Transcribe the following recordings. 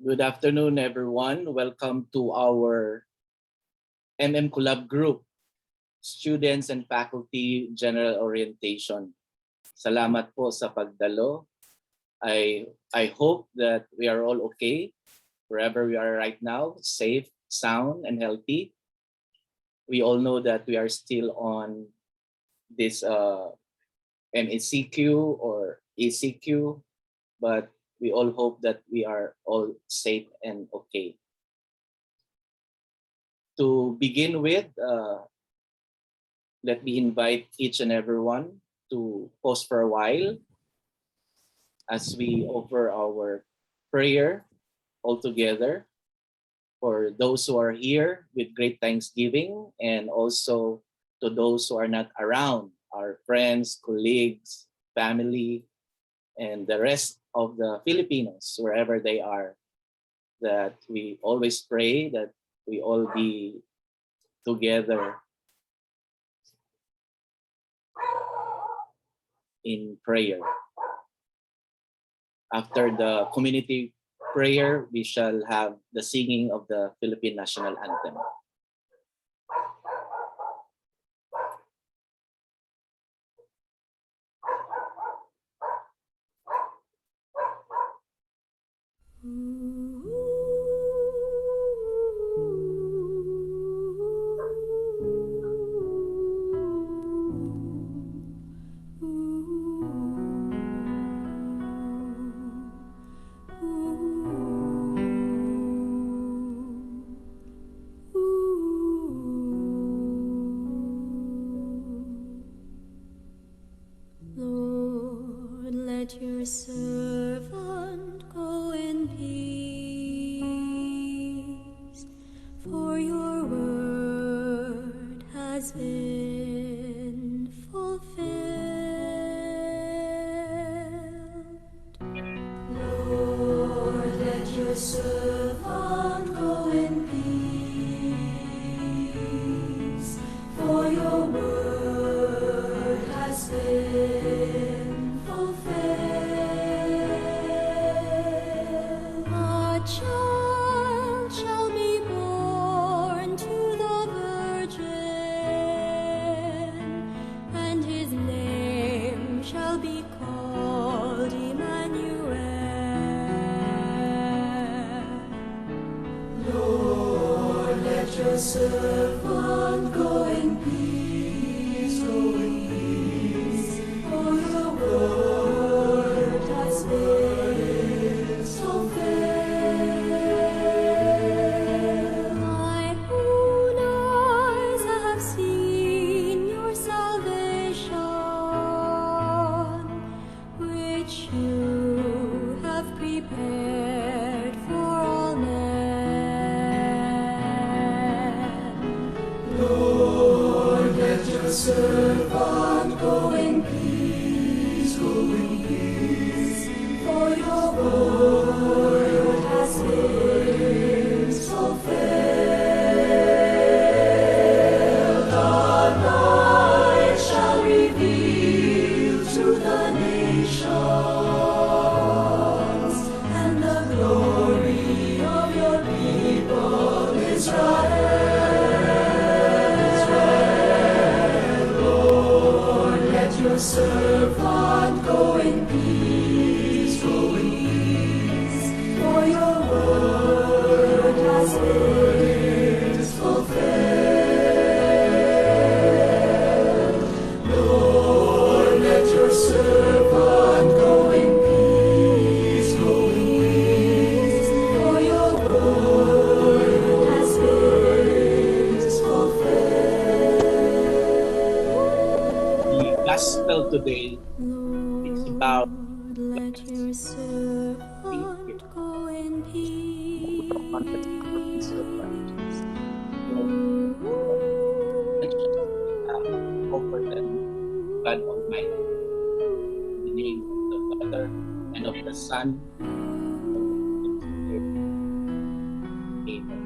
Good afternoon, everyone. Welcome to our MMCollab group, Students and Faculty General Orientation. Salamat po sa pagdalo. I hope that we are all okay wherever we are right now, safe, sound, and healthy. We all know that we are still on this MECQ or ECQ, but we all hope that we are all safe and okay. To begin with, let me invite each and everyone to pause for a while as we offer our prayer all together for those who are here with great thanksgiving, and also to those who are not around, our friends, colleagues, family, and the rest of the Filipinos, wherever they are, that we always pray that we all be together in prayer. After the community prayer, we shall have the singing of the Philippine National Anthem. Lord, let your servant go in peace, for your word has been fulfilled. Lord, let your servant go in peace, for your word has been fulfilled. A child shall be born to the Virgin, and his name shall be called Emmanuel. Lord, let your servant go in peace, for your word has been fulfilled. My own eyes have seen your salvation, which you have prepared for all men. Lord, let your servant go in peace, for your word has been fulfilled. The light shall reveal to the nations, and the glory of your people Israel. Lord, let your servant go in peace, for your word has been fulfilled. Lord, let your servant go in peace, for your word has been fulfilled. The gospel today is about Lord, let your servant go in peace. Offer them God Almighty, in the name of the Father and of the Son and of the Holy Spirit. Amen.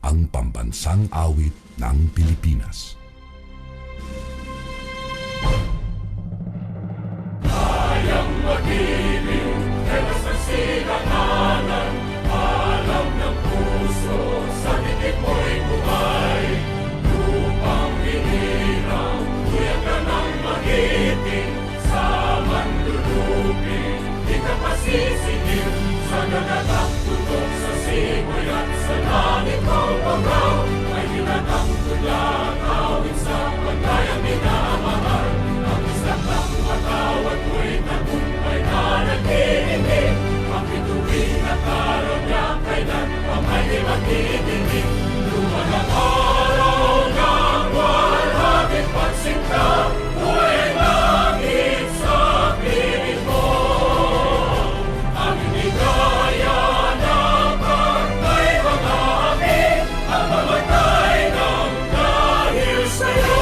ang pambansang awit ng Pilipinas. Kayang mag-ibig, telas ng silanganan, alam ng puso, sa titik mo'y buhay. Lupang hinirang, kuya ka ng magiting, sa manlulupin, di ka pasisingil, sa nagatang tutok sa simoy at sa langit mong pagaw, ay hinatang tulang awit sa paglayang minamahal. Ang isang ng matawad mo'y tagumpay na nag-iimig, ang bituin at araw niya kailan pa may di magdidinig. Luman ang araw ng walhagit pagsinta, buhay langit sa piling mo. Ang inigaya na pagkay mga amin, ang mamatay ng dahil sa'yo.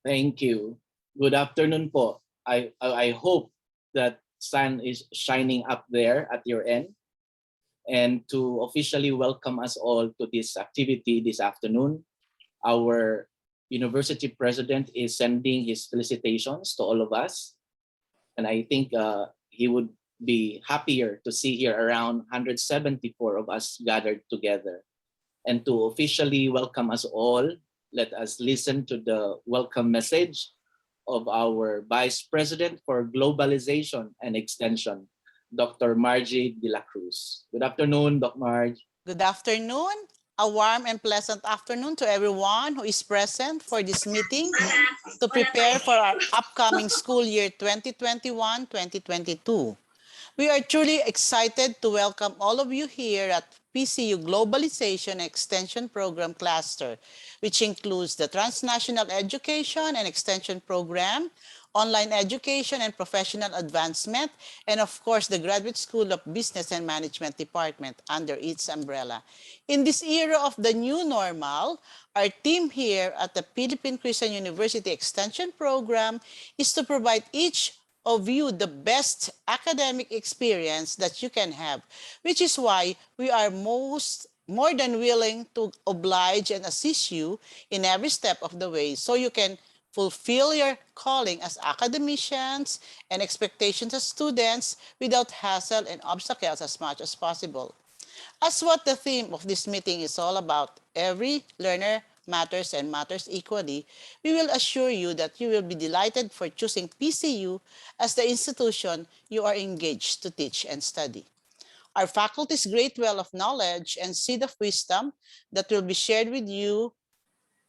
Thank you. Good afternoon po. I hope that sun is shining up there at your end. And to officially welcome us all to this activity this afternoon, our university president is sending his felicitations to all of us. And I think he would be happier to see here around 174 of us gathered together. And to officially welcome us all, let us listen to the welcome message of our Vice President for Globalization and Extension, Dr. Margie de la Cruz. Good afternoon, Dr. Marge. Good afternoon. A warm and pleasant afternoon to everyone who is present for this meeting to prepare for our upcoming school year 2021-2022. We are truly excited to welcome all of you here at PCU Globalization Extension Program Cluster, which includes the Transnational Education and Extension Program, Online Education and Professional Advancement, and of course, the Graduate School of Business and Management Department under its umbrella. In this era of the new normal, our team here at the Philippine Christian University Extension Program is to provide each of you the best academic experience that you can have, which is why we are more than willing to oblige and assist you in every step of the way so you can fulfill your calling as academicians and expectations as students without hassle and obstacles as much as possible. As what the theme of this meeting is all about, every learner matters and matters equally, we will assure you that you will be delighted for choosing PCU as the institution you are engaged to teach and study. Our faculty's great well of knowledge and seed of wisdom that will be shared with you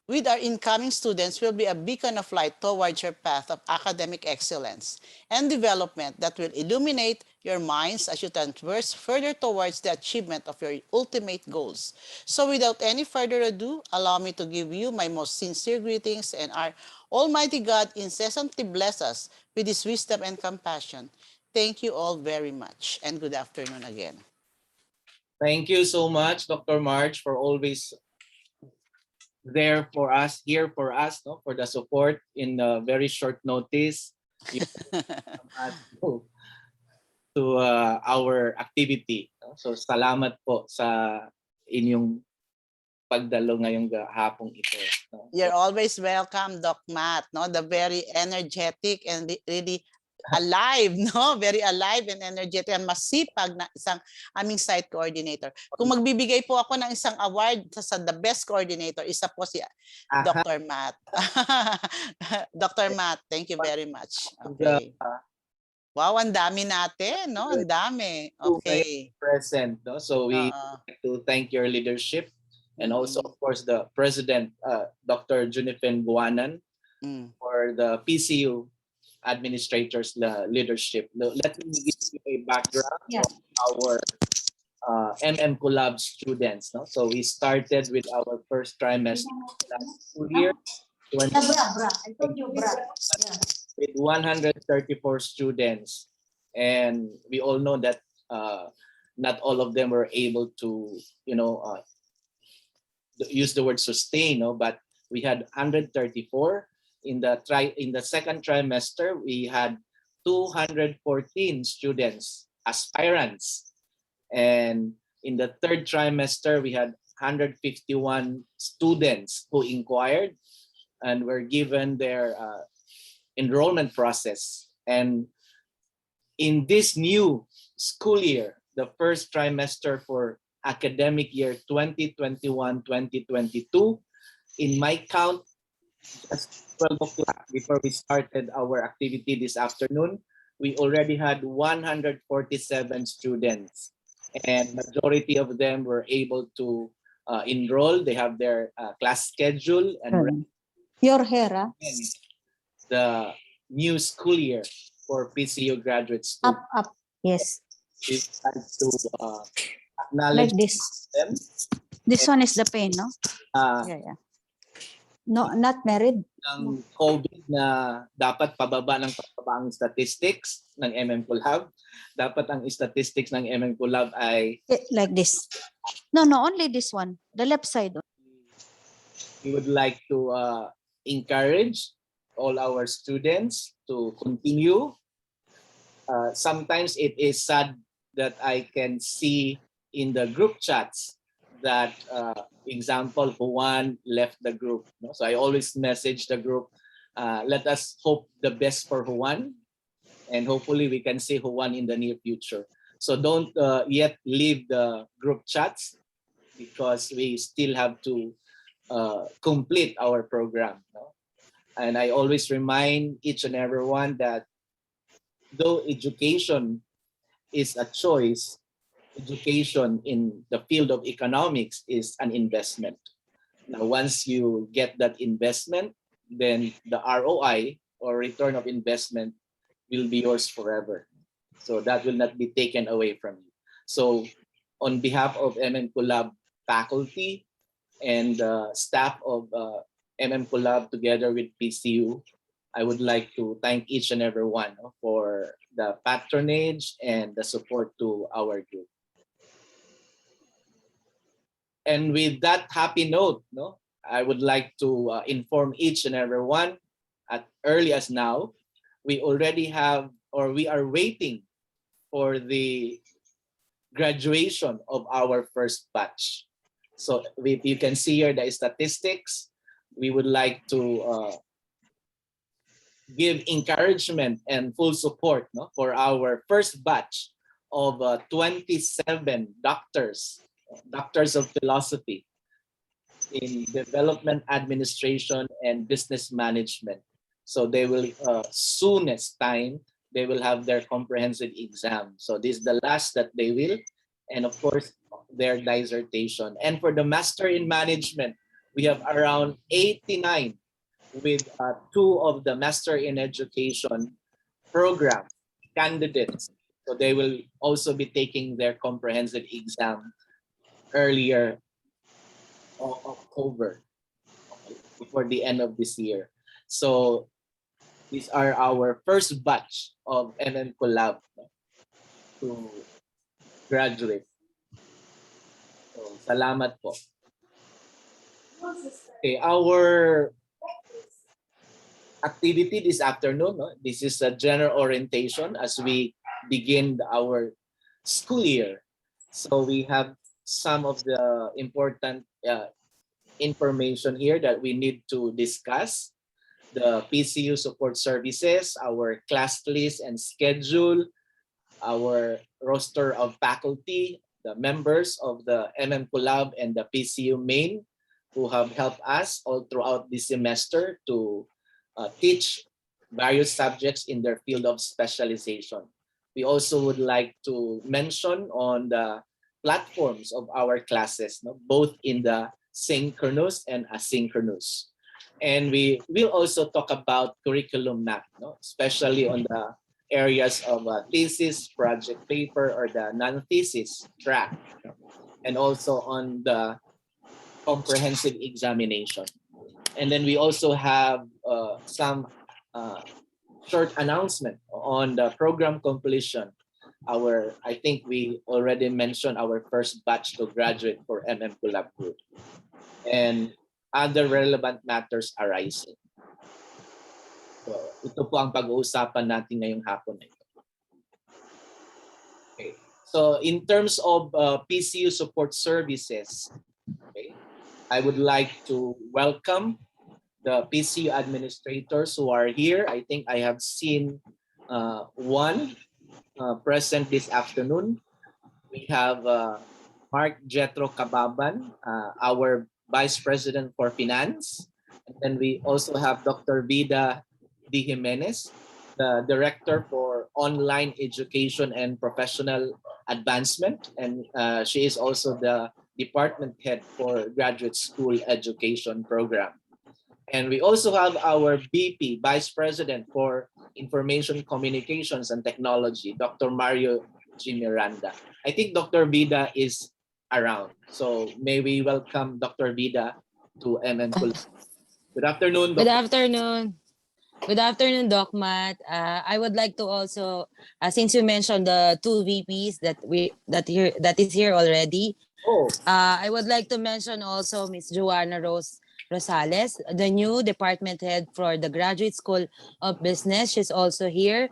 with our incoming students will be a beacon of light towards your path of academic excellence and development that will illuminate your minds as you traverse further towards the achievement of your ultimate goals. So without any further ado, allow me to give you my most sincere greetings, and our Almighty God incessantly bless us with His wisdom and compassion. Thank you all very much, and good afternoon again. Thank you so much, Dr. Marge, for always there for us, here for us, no, for the support in very short notice to our activity. No? So salamat po sa inyong pagdalo ngayong hapong ito. No? You're always welcome, Doc Matt. No, the very energetic and really alive, no? Very alive and energetic and masipag na isang aming site coordinator. Kung magbibigay po ako ng isang award sa the best coordinator, isa po si Dr. Matt. Dr. Matt, thank you very much. Okay. Wow, ang dami natin, no? Ang dami. Okay. Present, no? So we like to thank your leadership and also, of course, the President, Dr. Junifen Guanan, for the PCU administrators' leadership. Let me give you a background of our MMCollab students. No? So we started with our first trimester last school year, with 134 students. And we all know that not all of them were able to, use the word sustain, no? But we had 134. In the second trimester, we had 214 students, aspirants. And in the third trimester, we had 151 students who inquired and were given their enrollment process. And in this new school year, the first trimester for academic year 2021-2022, in my count, just 12 o'clock before we started our activity this afternoon, we already had 147 students, and majority of them were able to enroll. They have their class schedule and Your hair, the new school year for PCU graduates. up. Yes, We had to acknowledge like this. them. This one is the pain, no? Yeah. No, not married. Ng COVID na dapat pababa ang statistics ng MMCollab. Dapat ang statistics ng MMCollab ay Like this. No, only this one. The left side. we would like to encourage all our students to continue. Sometimes it is sad that I can see in the group chats that example, Juan left the group. No? So I always message the group, let us hope the best for Juan, and hopefully we can see Juan in the near future. So don't yet leave the group chats, because we still have to complete our program. No? And I always remind each and everyone that though education is a choice, education in the field of economics is an investment. Now, once you get that investment, then the ROI, or return of investment, will be yours forever. So that will not be taken away from you. So on behalf of MMCollab faculty and staff of MMCollab together with PCU, I would like to thank each and every one for the patronage and the support to our group. And with that happy note, I would like to inform each and every one, at early as now, we already have, or we are waiting for the graduation of our first batch. So if you can see here the statistics, we would like to give encouragement and full support for our first batch of 27 doctors of philosophy in development administration and business management. So they will, soonest time, they will have their comprehensive exam. So this is the last that they will, and of course, their dissertation. And for the Master in Management, we have around 89 with 2 of the Master in Education program candidates. So they will also be taking their comprehensive exam earlier October, before the end of this year. So these are our first batch of MMCollab to graduate. So salamat po. Okay, our activity this afternoon, this is a general orientation as we begin our school year. So we have some of the important information here that we need to discuss. The PCU support services, our class list and schedule, our roster of faculty, the members of the MMCollab and the PCU main who have helped us all throughout this semester to teach various subjects in their field of specialization. We also would like to mention on the platforms of our classes, both in the synchronous and asynchronous. And we will also talk about curriculum map, especially on the areas of thesis, project paper, or the non-thesis track, and also on the comprehensive examination. And then we also have some short announcement on the program completion. I think we already mentioned our first batch to graduate for MMCollab group. And other relevant matters arising. So, ito po ang pag-uusapan natin ngayong hapon na ito. Okay. So, in terms of PCU support services, okay, I would like to welcome the PCU administrators who are here. I think I have seen one present this afternoon. We have Mark Jetro Cababan, our Vice President for Finance. And then we also have Dr. Vida D. Jimenez, the Director for Online Education and Professional Advancement. And she is also the Department Head for Graduate School Education Program. And we also have our VP, Vice President for Information Communications and Technology, Dr. Mario G. Miranda. I think Dr. Vida is around. So may we welcome Dr. Vida to MMCollab. Good afternoon, Dr. Good afternoon. Good afternoon, Doc Matt. I would like to also, since you mentioned the two VPs that is here already, I would like to mention also Miss Joanna Rosales, the new department head for the Graduate School of Business. She's also here.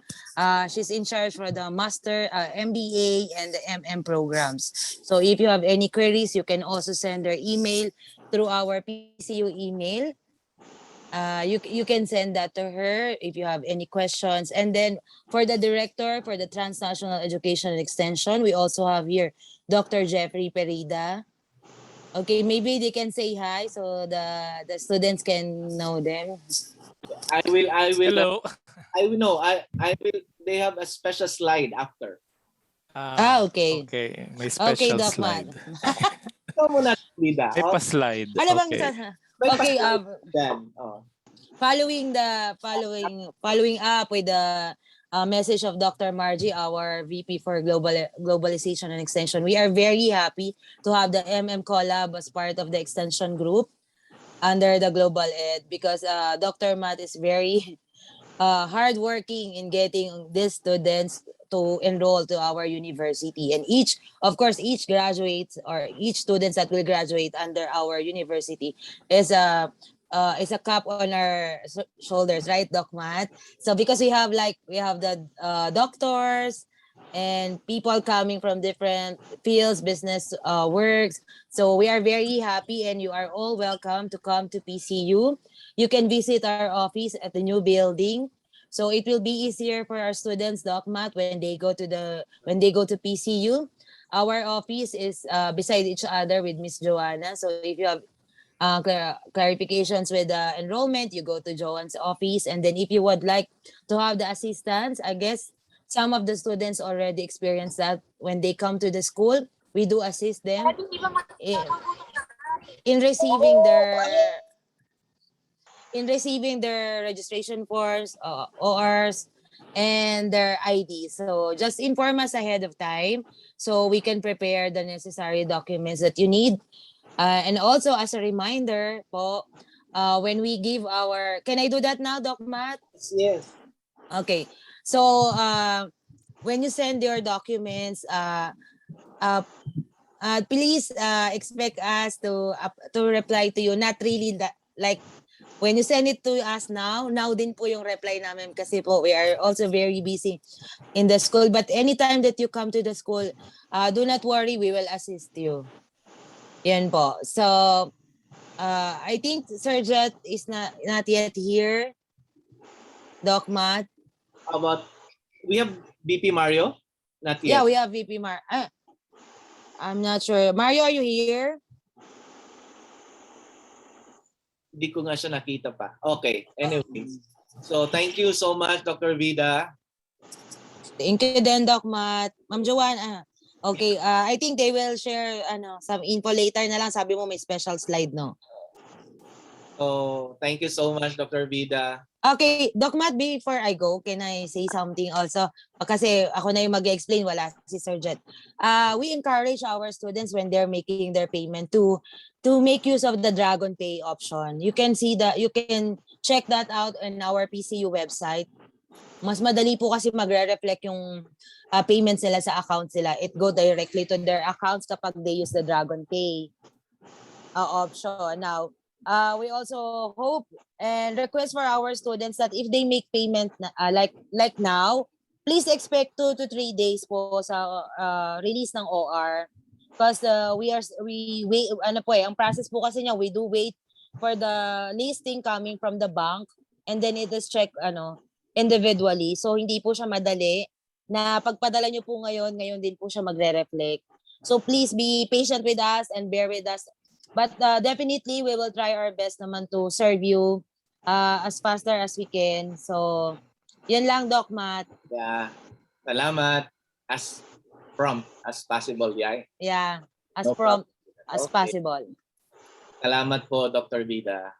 She's in charge for the Master, MBA, and the MM programs. So if you have any queries, you can also send her email through our PCU email. You can send that to her if you have any questions. And then for the director for the Transnational Education and Extension, we also have here Dr. Jeffrey Perida. Okay, maybe they can say hi so the students can know them. I will. Hello. I will know. I will. They have a special slide after. Okay. Okay, may special Doc slide. Ikaw muna, Vida. May pa-slide. Ano bang Okay. Okay, Then, following up with the message of Dr. Margie, our VP for Globalization and Extension. We are very happy to have the MMCollab as part of the extension group under the Global Ed because Dr. Matt is very hardworking in getting these students to enroll to our university, and each graduates or each students that will graduate under our university is a cap on our shoulders, right, Doc Matt? So because we have the doctors and people coming from different fields, business works. So we are very happy, and you are all welcome to come to PCU. You can visit our office at the new building. So it will be easier for our students, Doc Matt, when they go to PCU. Our office is beside each other with Miss Joanna. So if you have clarifications with enrollment, you go to Joanne's office. And then if you would like to have the assistance, I guess some of the students already experience that when they come to the school. We do assist them in receiving their registration forms, ORs, and their ID. So just inform us ahead of time so we can prepare the necessary documents that you need. And also as a reminder po, when we give our, can I do that now, Doc Matt? yes. Okay. So when you send your documents, please expect us to reply to you. Not really like when you send it to us now din po yung reply namin kasi po we are also very busy in the school. But anytime that you come to the school, do not worry, we will assist you. Yan po. So, I think Sir Jet is not yet here. Doc Matt. How about, we have VP Mario? Not yet. Yeah, we have VP I'm not sure. Mario, are you here? Hindi ko nga siya nakita pa. Okay, anyways. So thank you so much, Dr. Vida. Thank you then, Doc Matt. Ma'am Joanne, okay, I think they will share some info later na lang. Sabi mo may special slide, no? So thank you so much, Dr. Vida. Okay, Doc Matt, before I go, can I say something also? Kasi ako na yung mag-explain, wala si Sir Jet. We encourage our students when they're making their payment to make use of the Dragon Pay option. You can check that out on our PCU website. Mas madali po kasi magre-reflect yung payments nila sa accounts nila. It go directly to their accounts kapag they use the Dragon Pay option. Now, we also hope and request for our students that if they make payment like now, please expect 2 to 3 days po sa release ng OR. Because we wait, ano po ang process po kasi niya, we do wait for the listing coming from the bank, and then it is checked individually. So hindi po siya madali na pagpadala niyo po ngayon din po siya magre-reflect. So please be patient with us and bear with us. But definitely we will try our best naman to serve you as faster as we can. So yun lang, Doc Matt. Yeah. Salamat. As prompt as possible, yeah. Yeah, as No prompt problem. as Okay. possible. Salamat po, Dr. Vida.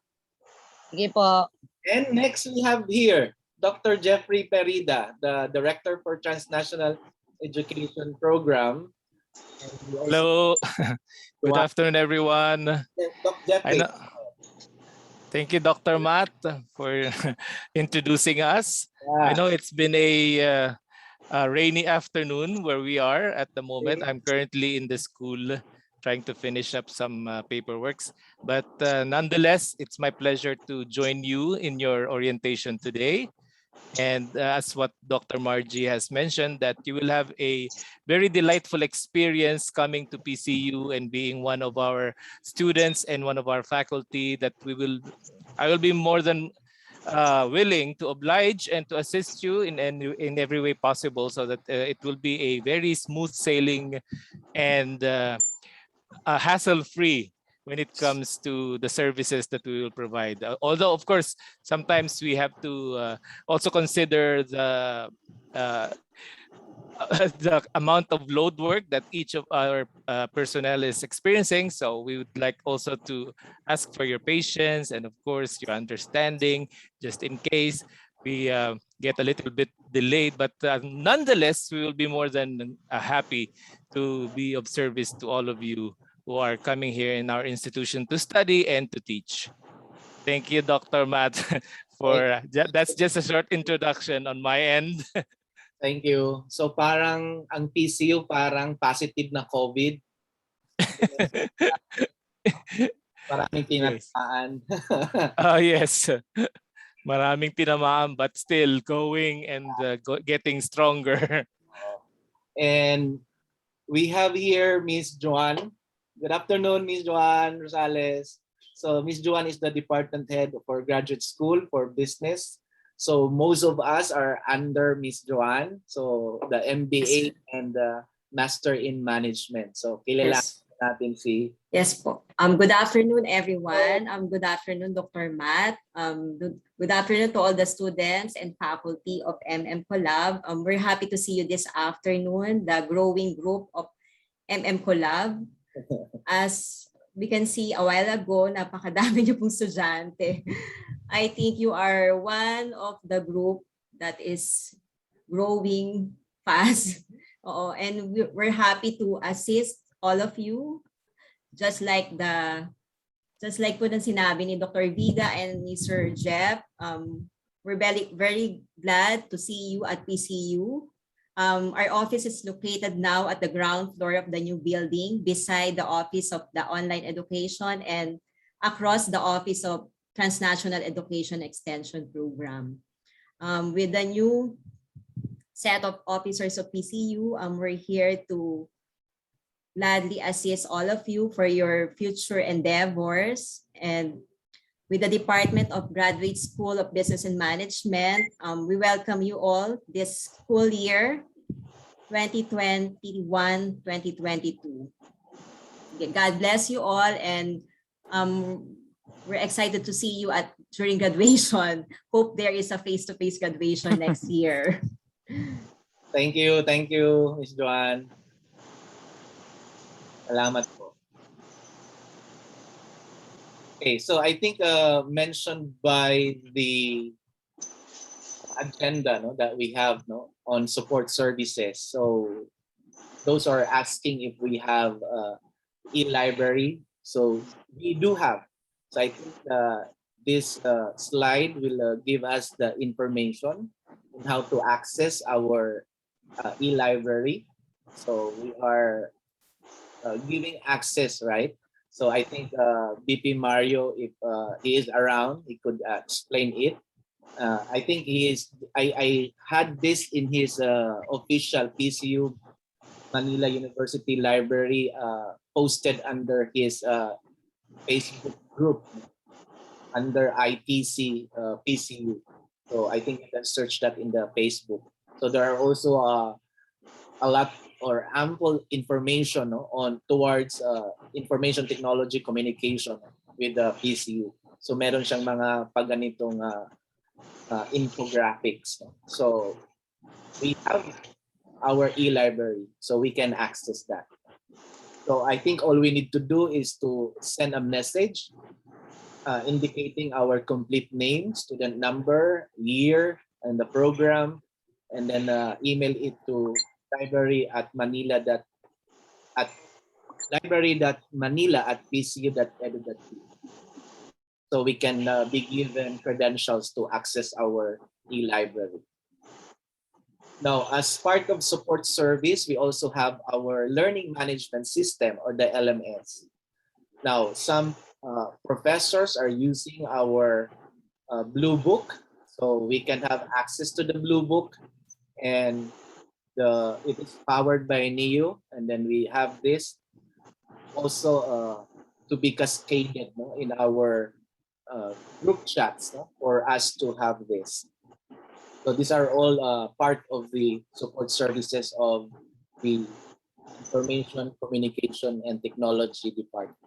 Sige po. And next we have here Dr. Jeffrey Perida, the Director for Transnational Education Program. And we also- Hello. Good afternoon, everyone. Doc Jeffrey. Thank you, Dr. Matt, for introducing us. I Yeah. know it's been a rainy afternoon where we are at the moment. I'm currently in the school trying to finish up some paperworks. But nonetheless, it's my pleasure to join you in your orientation today. And as what Dr. Margie has mentioned, that you will have a very delightful experience coming to PCU and being one of our students and one of our faculty, that I will be more than willing to oblige and to assist you in every way possible, so that it will be a very smooth sailing and hassle-free when it comes to the services that we will provide. Although, of course, sometimes we have to also consider the the amount of load work that each of our personnel is experiencing. So we would like also to ask for your patience and, of course, your understanding, just in case we get a little bit delayed. But nonetheless, we will be more than happy to be of service to all of you who are coming here in our institution to study and to teach. Thank you, Dr. Matt, for that's just a short introduction on my end. Thank you. So parang ang PCU parang positive na COVID. Maraming tinataan. Yes. Maraming tinamaan, but still going and getting stronger. And we have here Miss Joanne. Good afternoon, Miss Joanne Rosales. So Miss Joanne is the department head for graduate school for business. So most of us are under Miss Joanne. So the MBA and the Master in Management. So kilala natin si. Yes po. Good afternoon, everyone. Good afternoon, Dr. Matt. Good afternoon to all the students and faculty of MMCollab. We're happy to see you this afternoon, the growing group of MMCollab. As we can see a while ago, napakadami niyo pong estudyante. I think you are one of the group that is growing fast. And we're happy to assist all of you. Just like po ng sinabi ni Dr. Vida and ni Sir Jeff, we're very, very glad to see you at PCU. Our office is located now at the ground floor of the new building, beside the Office of the Online Education and across the Office of Transnational Education Extension Program. With the new set of officers of PCU, we're here to gladly assist all of you for your future endeavors. And with the Department of Graduate School of Business and Management, we welcome you all this school year 2021-2022. God bless you all, and we're excited to see you during graduation. Hope there is a face-to-face graduation next year. Thank you, Miss Joanne. Salamat po. Okay, so I think mentioned by the agenda that we have on support services. So those are asking if we have e-library. So we do have. So I think this slide will give us the information on how to access our e-library. So we are giving access, right? So I think BP Mario, if he is around, he could explain it. I think he is. I had this in his official PCU Manila University Library posted under his Facebook group under ITC PCU. So I think you can search that in the Facebook. So there are also a lot or ample information on towards information technology communication with the PCU. So meron siyang mga pagganitong infographics. So we have our e-library, so we can access that. So I think all we need to do is to send a message indicating our complete name, student number, year, and the program, and then email it to library.manila@pcu.edu.ph. So we can be given credentials to access our e-library. Now, as part of support service, we also have our learning management system, or the LMS. Now, some professors are using our Blue Book, so we can have access to the Blue Book, and it is powered by NEO, and then we have this also to be cascaded in our group chats for us to have this. So these are all part of the support services of the Information, Communication, and Technology Department.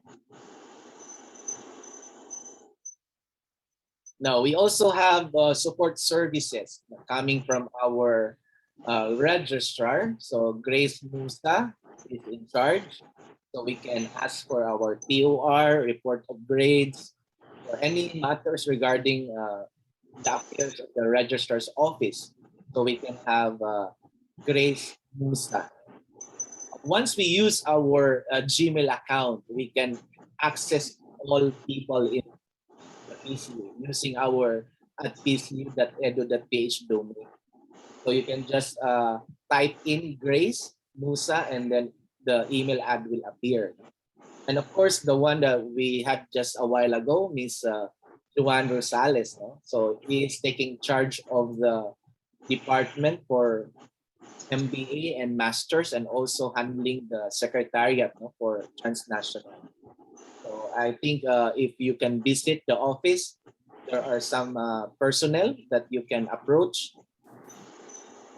Now, we also have support services coming from our registrar. So Grace Musa is in charge. So we can ask for our TOR, report of grades, or any matters regarding the affairs of the registrar's office. So we can have Grace Musa. Once we use our Gmail account, we can access all people in the PCU using our @pcu.edu.ph domain. So you can just type in Grace Musa, and then the email ad will appear. And of course, the one that we had just a while ago, Miss Juan Rosales. So he is taking charge of the department for MBA and Masters, and also handling the secretariat for transnational. So I think if you can visit the office, there are some personnel that you can approach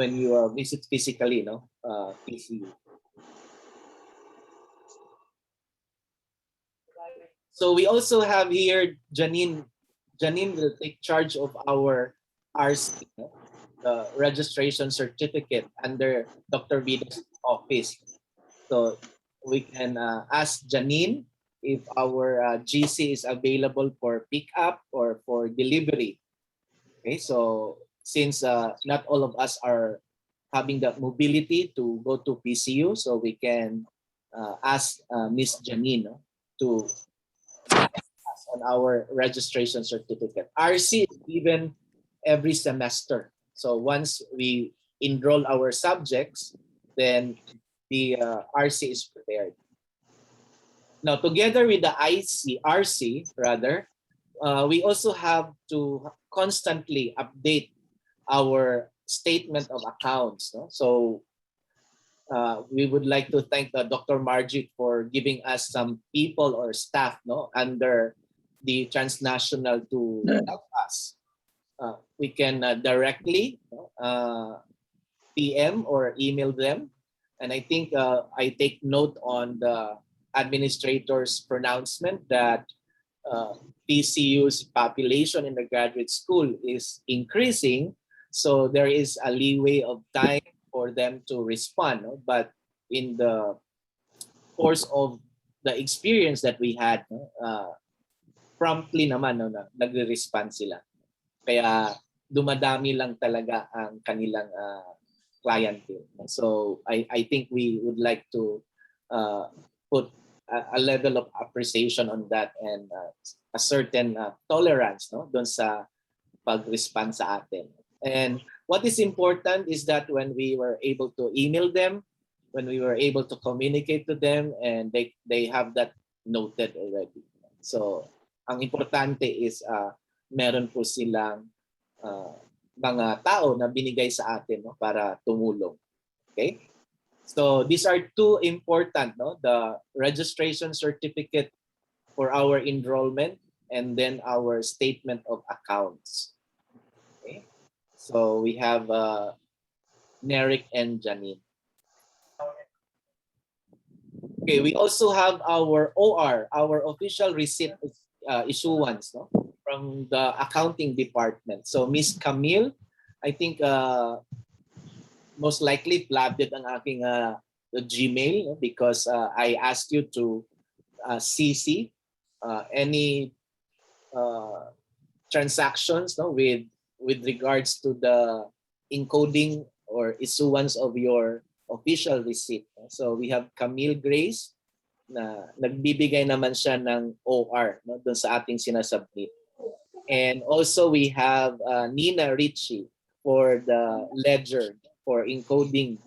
when you visit physically, PCU. So we also have here Janine. Janine will take charge of our RC, the registration certificate under Dr. Vida's office. So we can ask Janine if our GC is available for pickup or for delivery. Okay, so since not all of us are having the mobility to go to PCU, so we can ask Miss Janine to on our registration certificate. RC is given every semester. So once we enroll our subjects, then the RC is prepared. Now, together with the RC, we also have to constantly update our statement of accounts. So we would like to thank Dr. Margie for giving us some people or staff under the transnational to help us. We can directly PM or email them. And I think I take note on the administrator's pronouncement that PCU's population in the graduate school is increasing. So there is a leeway of time for them to respond. But in the course of the experience that we had, promptly naman nagre-respond sila. Kaya dumadami lang talaga ang kanilang clientele. So I think we would like to put a level of appreciation on that, and a certain tolerance doon sa pag-respond sa atin. And what is important is that when we were able to email them, when we were able to communicate to them, and they have that noted already. So ang importante is meron po silang mga tao na binigay sa atin, no, para tumulong. Okay? So these are two important, no, the registration certificate for our enrollment and then our statement of accounts. Okay? So we have Neric and Janine. Okay, we also have our OR, our official receipt issuance, no, from the accounting department. So Miss Camille, I think most likely blabbed ang aking the Gmail, no, because I asked you to CC any transactions, no, with regards to the encoding or issuance of your official receipt. So we have Camille Grace na nagbibigay naman siya ng OR, no, doon sa ating sinasubmit. And also we have Nina Ritchie for the ledger for encoding.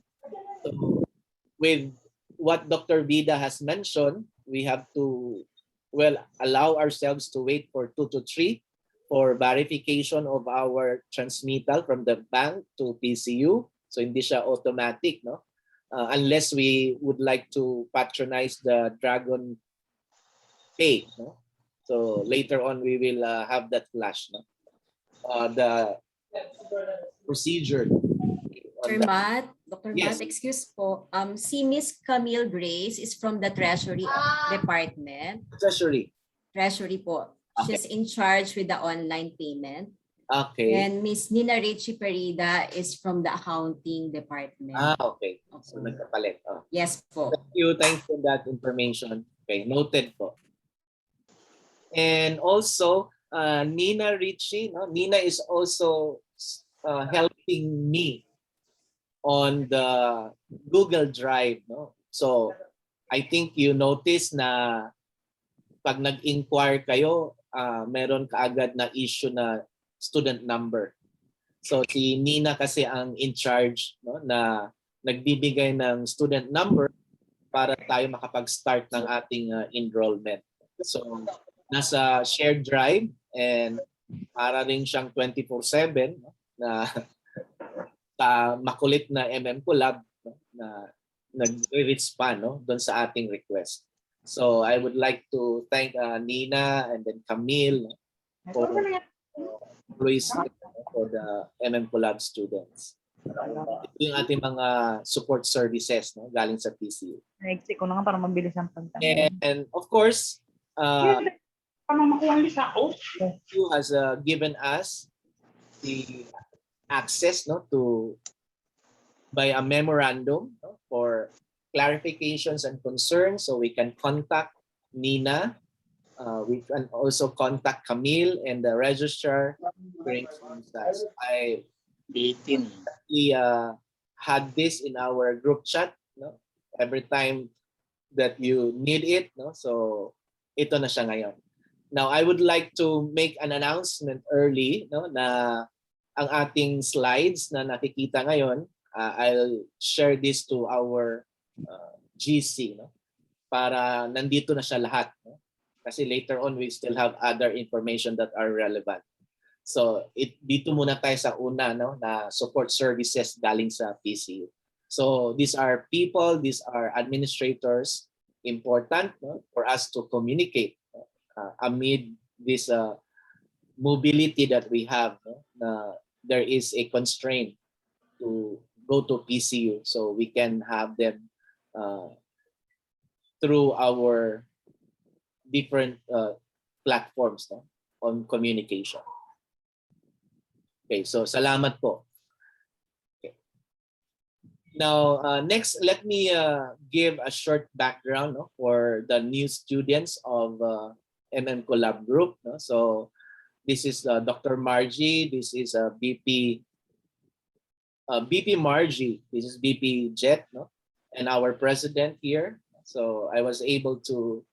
So with what Dr. Vida has mentioned, we have to, well, allow ourselves to wait for 2 to 3 for verification of our transmittal from the bank to PCU. So hindi siya automatic, no? Unless we would like to patronize the Dragon Pay, no? So later on we will have that flash, no? The procedure. Dr. Matt, Dr. Yes. Matt, excuse po. Si Miss Camille Grace is from the Treasury Department. Treasury. Treasury po. Okay. She's in charge with the online payment. Okay. And Miss Nina Richie Perida is from the accounting department. Okay. So nagkapalit. Oh. Yes po. Thank you. Thanks for that information. Okay, noted po. And also, Nina Ritchie, no? Nina is also helping me on the Google Drive, no? So I think you notice na pag nag-inquire kayo, meron kaagad na issue na student number. So si Nina kasi ang in charge, no, na nagbibigay ng student number para tayo makapag-start ng ating enrollment. So nasa shared drive and para rin siyang 24/7, no, na makulit na MMCollab, no, na nag-respond, no, doon sa ating request. So I would like to thank Nina and then Camille, no, for employees for the MMCollab students. Ito yung ating mga support services, no, galing sa PCU. Next ko na nga para mabilis ang pagtanong. And of course, PCU has given us the access, no, to by a memorandum, no, for clarifications and concerns, so we can contact Nina. We can also contact Camille and the registrar. We had this in our group chat, no, every time that you need it, no, so ito na siya ngayon. Now I would like to make an announcement early, no, na ang ating slides na nakikita ngayon, I'll share this to our GC, no, para nandito na siya lahat, no? Kasi later on we still have other information that are relevant. So dito muna tayo sa una, no, na support services galing sa PCU. So these are people, these are administrators, important, no, for us to communicate amid this mobility that we have, no, na there is a constraint to go to PCU, so we can have them through our different platforms, no, on communication. Okay, so salamat po. Okay. Now, next, let me give a short background, no, for the new students of MMCollab group, no? So this is Dr. Margie, this is BP Margie, this is BP Jet, no, and our president here. So I was able to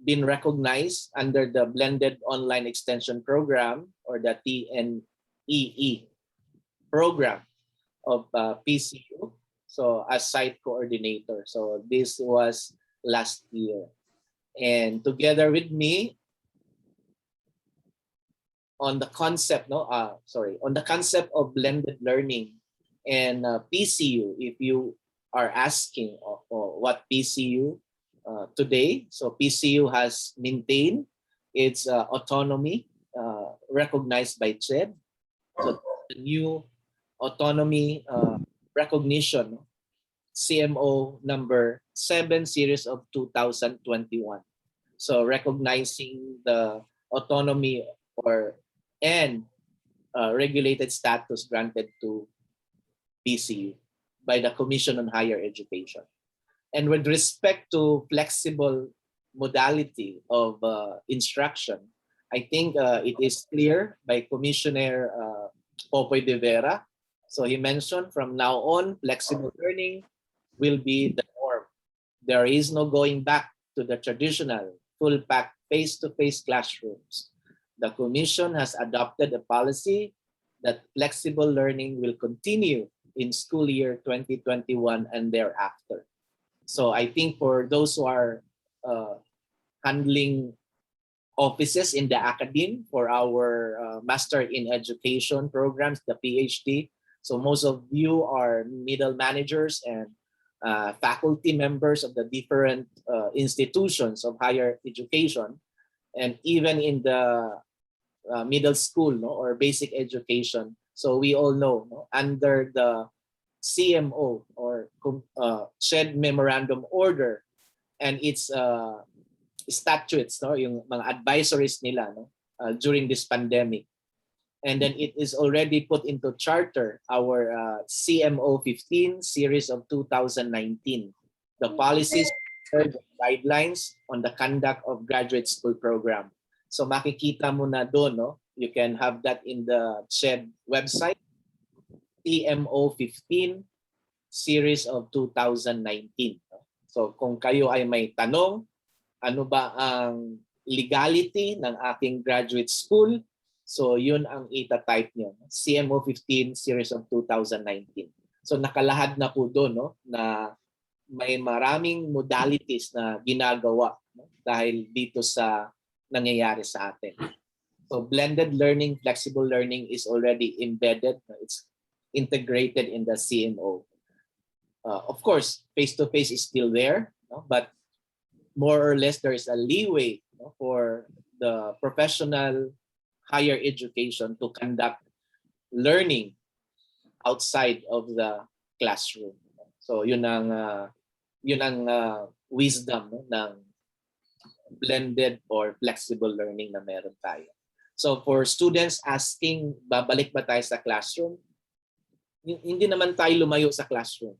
been recognized under the Blended Online Extension Program, or the TNEE program of PCU, so as site coordinator. So this was last year. And together with me on the concept, on the concept of blended learning and PCU, if you are asking what PCU today, so PCU has maintained its autonomy recognized by CHED. So the new autonomy recognition, CMO number 7 series of 2021. So recognizing the autonomy and regulated status granted to PCU by the Commission on Higher Education. And with respect to flexible modality of instruction, I think it is clear by Commissioner Popoy de Vera. So he mentioned from now on, flexible learning will be the norm. There is no going back to the traditional full-pack face-to-face classrooms. The Commission has adopted a policy that flexible learning will continue in school year 2021 and thereafter. So I think for those who are handling offices in the academe for our Master in Education programs, the PhD. So most of you are middle managers and faculty members of the different institutions of higher education. And even in the middle school or basic education. So we all know under the CMO or CHED Memorandum Order and its statutes, yung mga advisories nila during this pandemic. And then it is already put into charter, our CMO 15 series of 2019. The policies and guidelines on the conduct of graduate school program. So makikita mo na doon, you can have that in the CHED website, CMO 15 series of 2019. So kung kayo ay may tanong, ano ba ang legality ng aking graduate school? So yun ang ita-type nyo, CMO 15 series of 2019. So nakalahad na po doon na may maraming modalities na ginagawa dahil dito sa nangyayari sa atin. So blended learning, flexible learning is already embedded. It's integrated in the CMO. Of course, face-to-face is still there, but more or less there is a leeway for the professional higher education to conduct learning outside of the classroom. So yun ang wisdom ng blended or flexible learning na meron tayo. So for students asking, babalik ba tayo sa classroom? Hindi naman tayo lumayo sa classroom.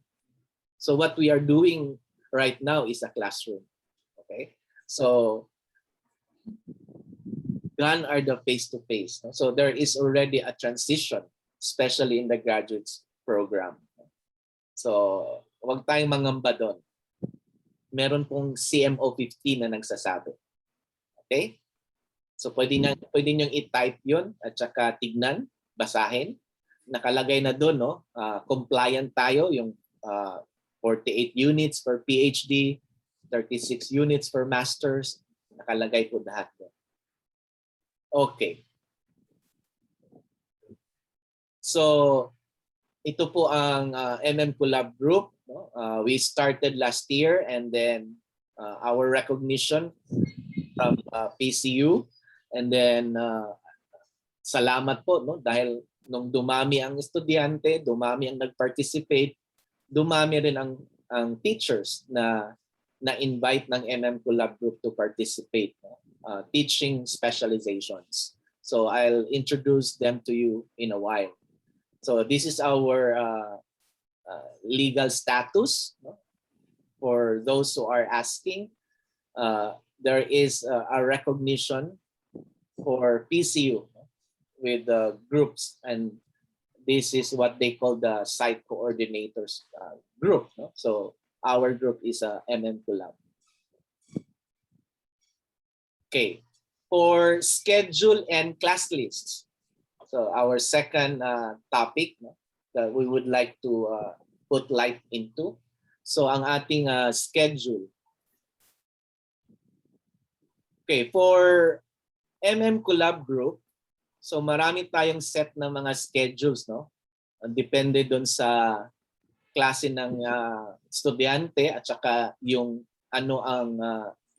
So what we are doing right now is a classroom. Okay? So gone are the face-to-face. So there is already a transition, especially in the graduate program. So huwag tayong mangamba doon. Meron pong CMO 15 na nagsasabi. Okay? So pwede niyong i-type yun at saka tignan, basahin. Nakalagay na doon, compliant tayo, yung 48 units for PhD, 36 units for masters. Nakalagay po lahat doon. Okay. So ito po ang MMCollab group. We started last year and then our recognition from PCU. And then salamat po dahil nung dumami ang estudyante, dumami ang nag-participate, dumami rin ang teachers na invite ng MMCollab group to participate, teaching specializations. So I'll introduce them to you in a while. So this is our legal status. For those who are asking, there is a recognition for PCU with the groups, and this is what they call the site coordinators group. So our group is a MMCollab. Okay, for schedule and class lists. So our second topic that we would like to put light into. So ang ating schedule Okay, for MMCollab group, so marami tayong set ng mga schedules, no? Depende doon sa klase ng estudyante at saka yung ano ang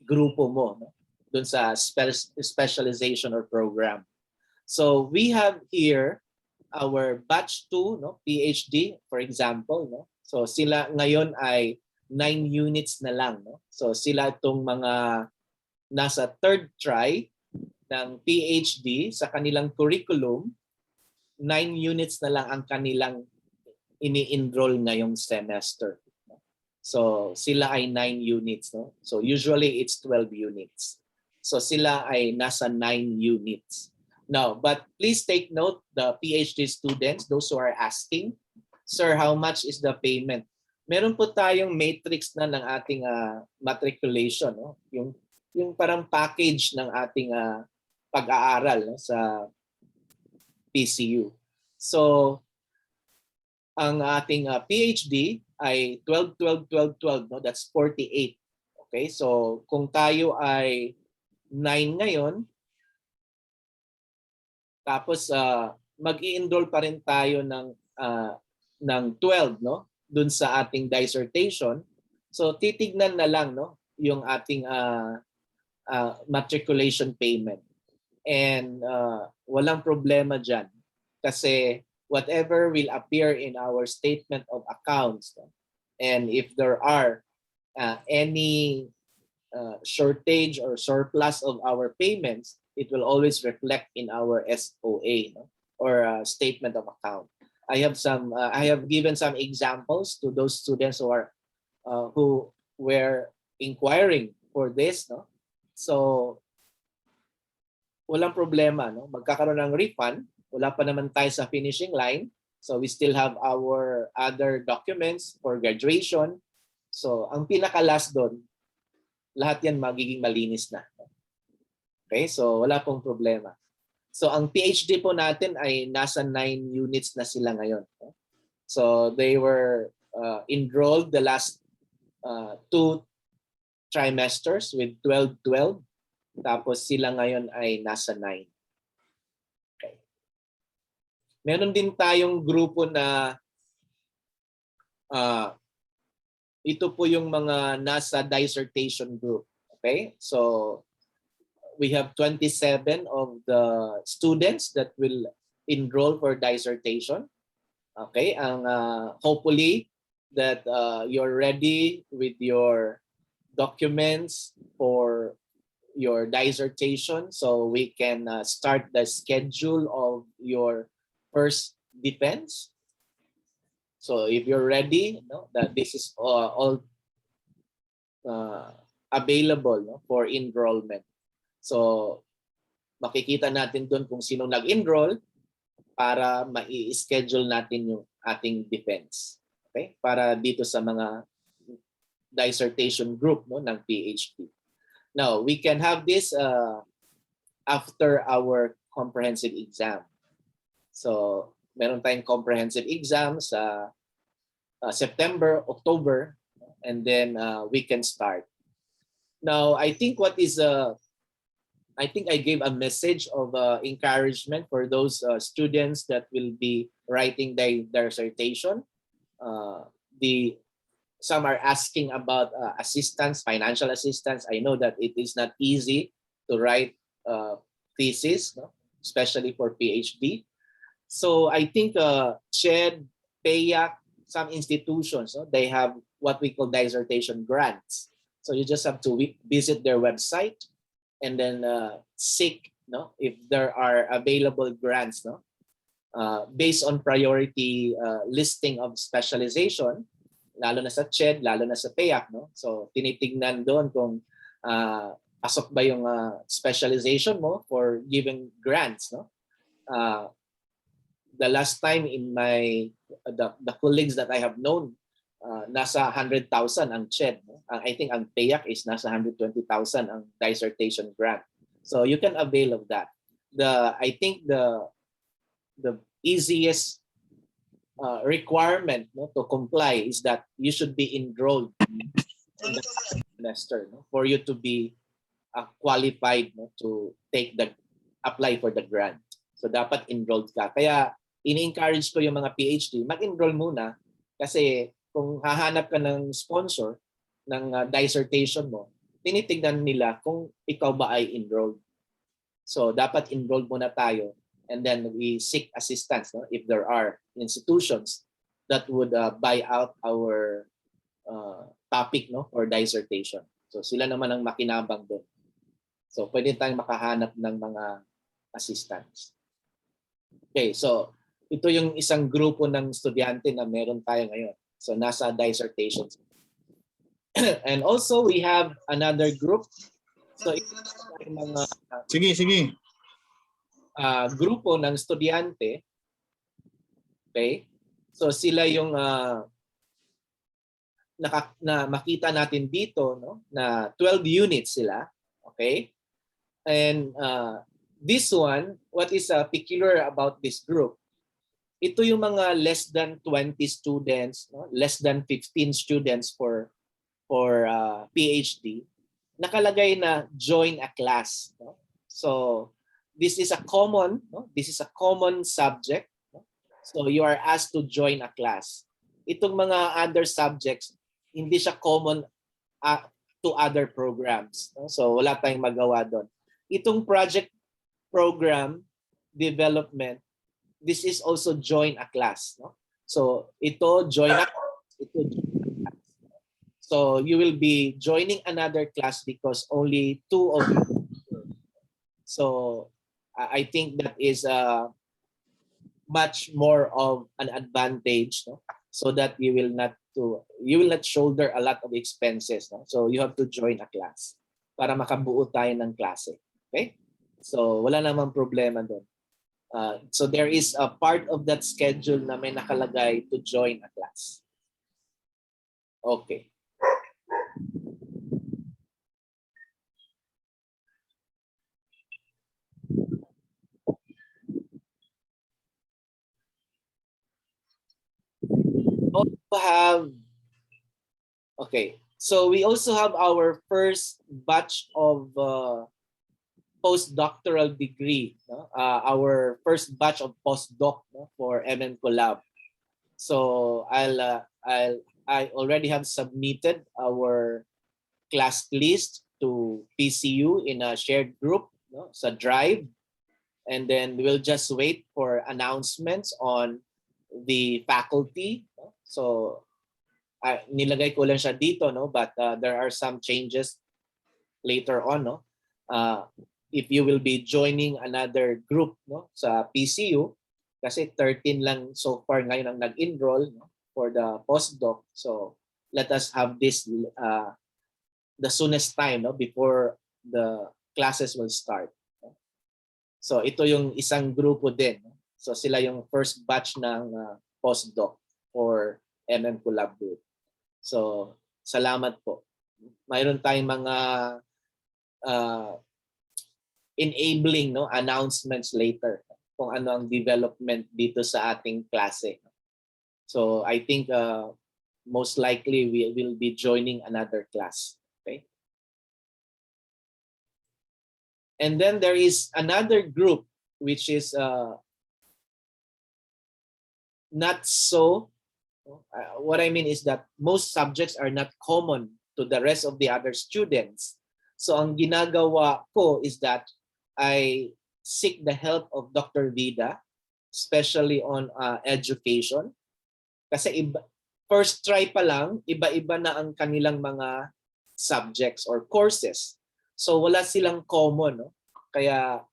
grupo mo, no? Doon sa specialization or program. So we have here our batch 2, no? PhD, for example, no? So sila ngayon ay 9 units na lang, no? So sila itong mga nasa third try ng PhD sa kanilang curriculum, 9 units na lang ang kanilang ini-enroll ngayong semester. So sila ay 9 units, no? So usually it's 12 units. So sila ay nasa 9 units. Now, but please take note, the PhD students, those who are asking, sir, how much is the payment? Meron po tayong matrix na ng ating matriculation, no? Yung parang package ng ating pag-aaral, no? Sa PCU. So ang ating PhD ay 12, 12, 12, 12, no? That's 48. Okay? So kung tayo ay 9 ngayon, tapos mag-i-enroll pa rin tayo ng 12, no? Dun sa ating dissertation. So titignan na lang, no, yung ating matriculation payment. And walang problema diyan kasi whatever will appear in our statement of accounts, no? And if there are any shortage or surplus of our payments, it will always reflect in our SOA, no? Or statement of account. I have given some examples to those students who were inquiring for this, no? So walang problema, no? Magkakaroon ng refund. Wala pa naman tayo sa finishing line. So we still have our other documents for graduation. So ang pinaka-last doon, lahat yan magiging malinis na. Okay, so wala pong problema. So ang PhD po natin ay nasa 9 units na sila ngayon. So they were enrolled the last 2 trimesters with 12-12. Tapos sila ngayon ay nasa 9. Okay. Meron din tayong grupo na ito po yung mga nasa dissertation group. Okay, so we have 27 of the students that will enroll for dissertation. Okay, ang hopefully that you're ready with your documents for your dissertation so we can start the schedule of your first defense. So if you're ready, no, that this is all available, no, for enrollment. So makikita natin doon kung sino nag-enroll para mai-schedule natin yung ating defense. Okay? Para dito sa mga dissertation group, no, ng PhD. Now, we can have this after our comprehensive exam. So meron tayong comprehensive exam sa September, October, and then we can start. Now, I think I think I gave a message of encouragement for those students that will be writing their dissertation. Some are asking about assistance, financial assistance. I know that it is not easy to write thesis, no? Especially for PhD. So I think CHED, PAYAC, some institutions, no? They have what we call dissertation grants. So you just have to visit their website and then seek, no, if there are available grants, no, based on priority listing of specialization, lalo na sa CHED, lalo na sa PAYAC, no. So tinitingnan doon kung pasok ba yung specialization mo for giving grants, no. The last time in the colleagues that I have known, nasa 100,000 ang CHED. No? I think ang PAYAC is nasa 120,000 ang dissertation grant. So you can avail of that. I think the easiest requirement, no, to comply is that you should be enrolled in the semester, no, for you to be qualified, no, to apply for the grant. So dapat enrolled ka. Kaya ini-encourage ko yung mga PhD, mag-enroll muna kasi kung hahanap ka ng sponsor ng dissertation mo, tinitignan nila kung ikaw ba ay enrolled. So dapat enrolled muna tayo and then we seek assistance, no, if there are institutions that would buy out our topic, no, for dissertation. So sila naman ang makinabang doon. So pwede tayong makahanap ng mga assistants. Okay, so ito yung isang grupo ng estudyante na meron tayo ngayon. So nasa dissertation. And also we have another group. So ito yung mga grupo ng estudyante. Okay? So sila yung makita natin dito, no, na 12 units sila. Okay? And this one, what is peculiar about this group? Ito yung mga less than 20 students, no? Less than 15 students for PhD. Nakalagay na join a class. No? So this is a common, no? This is a common subject. No? So you are asked to join a class. Itong mga other subjects, hindi siya common to other programs. No? So wala tayong magawa doon. Itong project program development, this is also join a class. No? So ito join a class, ito join a class. So you will be joining another class because only 2 of you. So I think that is much more of an advantage, no? So that you will not shoulder a lot of expenses. No? So you have to join a class para makabuo tayo ng klase. Okay? So wala namang problema doon. So there is a part of that schedule na may nakalagay to join a class. Okay. So we also have our first batch of postdoctoral degree, no? Our first batch of postdoc, no, for MMCollab. So I already have submitted our class list to PCU in a shared group, no, sa Drive, and then we'll just wait for announcements on the faculty. No? So nilagay ko lang siya dito, no, but there are some changes later on, no. If you will be joining another group, no, sa PCU, kasi 13 lang so far ngayon ang nag-enroll, no, for the postdoc. So let us have this the soonest time, no, before the classes will start. No? So ito yung isang grupo din. No? So sila yung first batch ng postdoc for MMCollab group. So salamat po. Mayroon tayong mga enabling, no, announcements later kung ano ang development dito sa ating klase. So I think most likely we will be joining another class. Okay. And then there is another group which is not so. What I mean is that most subjects are not common to the rest of the other students. So ang ginagawa ko is that I seek the help of Dr. Vida, especially on education. Kasi first try pa lang, iba-iba na ang kanilang mga subjects or courses. So wala silang common. No? Kaya,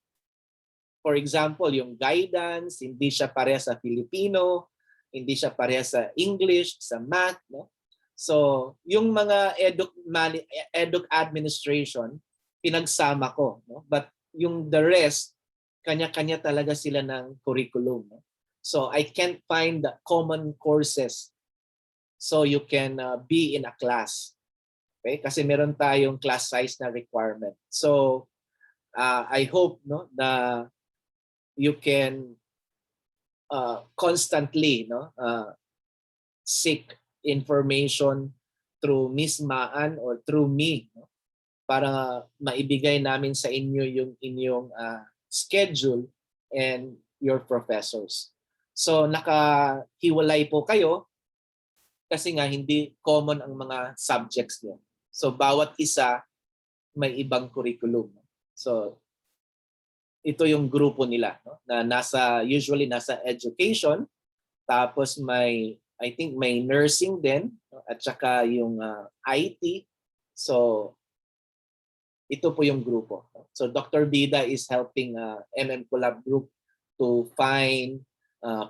for example, yung guidance, hindi siya pareha sa Filipino, hindi siya pareha sa English, sa math. No? So yung mga eduk administration, pinagsama ko. No? But yung the rest, kanya-kanya talaga sila ng curriculum. No? So I can't find the common courses so you can be in a class. Okay? Kasi meron tayong class size na requirement. So I hope, no, na you can constantly, no, seek information through Miss Maan or through me, no, para maibigay namin sa inyo yung inyong schedule and your professors. So nakahiwalay po kayo kasi nga hindi common ang mga subjects niyo. So bawat isa may ibang curriculum. So ito yung grupo nila, no? Na usually nasa education, tapos I think may nursing din, no? At saka yung IT. So ito po yung grupo. So Dr. Bida is helping MMCollab group to find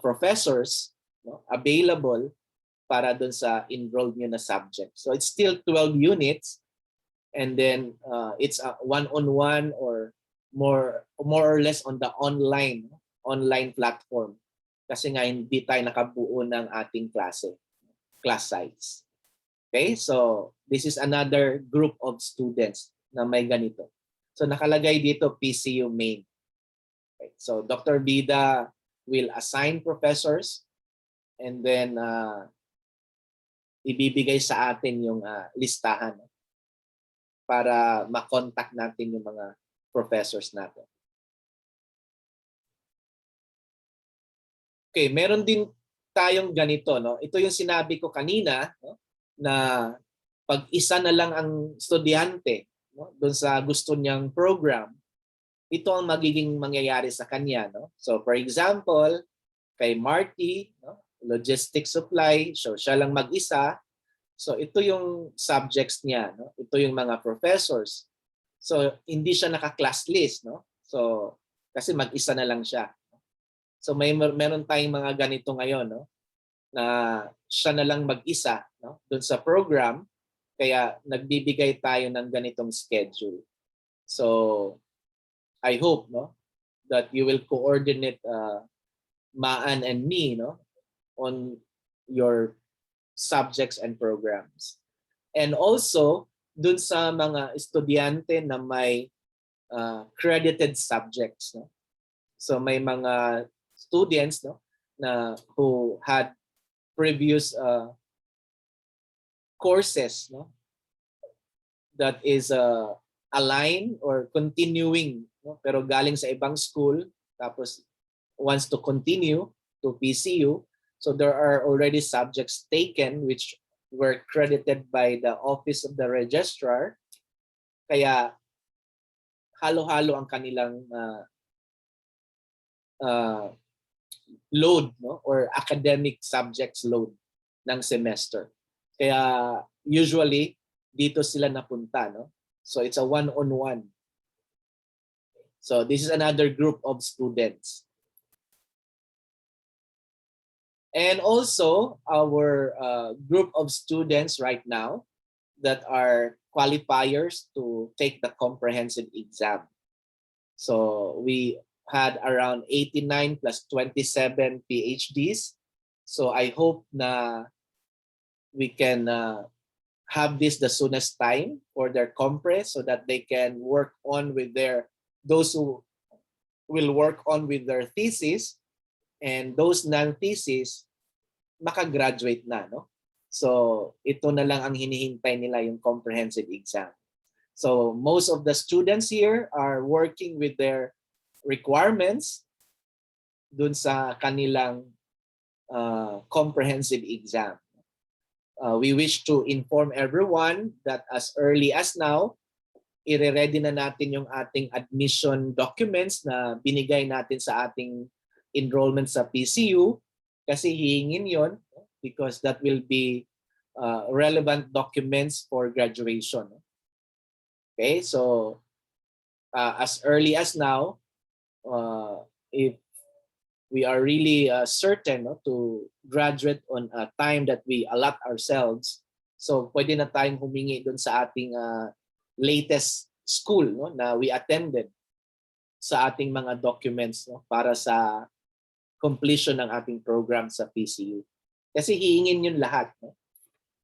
professors, no, available para dun sa enrolled nyo na subject. So it's still 12 units, and then it's a one-on-one or more or less on the online platform. Kasi nga hindi tayo nakabuo ng ating class size. Okay, so this is another group of students na may ganito. So nakalagay dito PCU main. Okay, so Dr. Bida will assign professors, and then ibibigay sa atin yung listahan para ma-contact natin yung mga professors natin. Okay, meron din tayong ganito, no? Ito yung sinabi ko kanina, no? Na pag isa na lang ang estudyante, no, doon sa gusto niyang program, ito ang magiging mangyayari sa kanya, no? So for example, kay Marty, no, logistics supply, so siya lang mag-isa. So ito yung subjects niya, no? Ito yung mga professors. So hindi siya naka-class list, no? So kasi mag-isa na lang siya. So meron tayong mga ganito ngayon, no? Na siya na lang mag-isa, no? Doon sa program, kaya nagbibigay tayo ng ganitong schedule. So I hope, no, that you will coordinate Maan and me, no, on your subjects and programs. And also dun sa mga estudyante na may credited subjects, no. So may mga students, no, na who had previous courses, no, that is aligned or continuing, no, pero galing sa ibang school tapos wants to continue to PCU. So there are already subjects taken which were credited by the Office of the Registrar. Kaya halo-halo ang kanilang load, no, or academic subjects load ng semester. Kaya usually dito sila napunta, no? So it's a one-on-one. So this is another group of students. And also our group of students right now that are qualifiers to take the comprehensive exam. So we had around 89 plus 27 PhDs. So I hope na we can have this the soonest time for their compre so that they can work on with those who will work on with their thesis, and those non-thesis makagraduate na, no? So ito na lang ang hinihintay nila, yung comprehensive exam. So most of the students here are working with their requirements dun sa kanilang comprehensive exam. We wish to inform everyone that as early as now, i-ready na natin yung ating admission documents na binigay natin sa ating enrollment sa PCU, kasi hihingin yon because that will be relevant documents for graduation. Okay, so as early as now, if we are really certain, no, to graduate on a time that we allot ourselves, so pwede na tayong humingi doon sa ating latest school, no, na we attended, sa ating mga documents, no, para sa completion ng ating program sa PCU. Kasi hihingin yun lahat, no?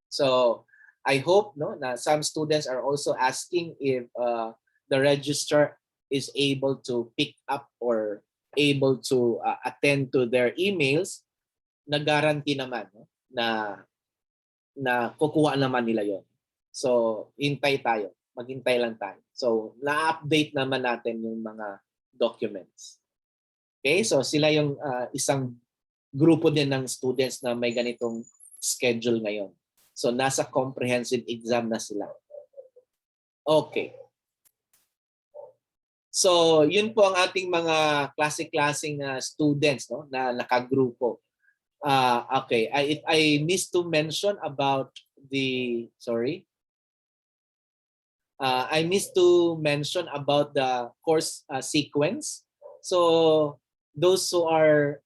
So I hope, no, na some students are also asking if the registrar is able to pick up or able to attend to their emails. Na-guarantee naman, no, na kukuha naman nila yon. So hintay tayo. Maghintay lang tayo. So, na-update naman natin yung mga documents. Okay, so sila yung isang grupo din ng students na may ganitong schedule ngayon. So, nasa comprehensive exam na sila. Okay. So, yun po ang ating mga klase-klaseng students, no, na nakagrupo. Okay, I missed to mention about the, sorry. I missed to mention about the course sequence. So, those who are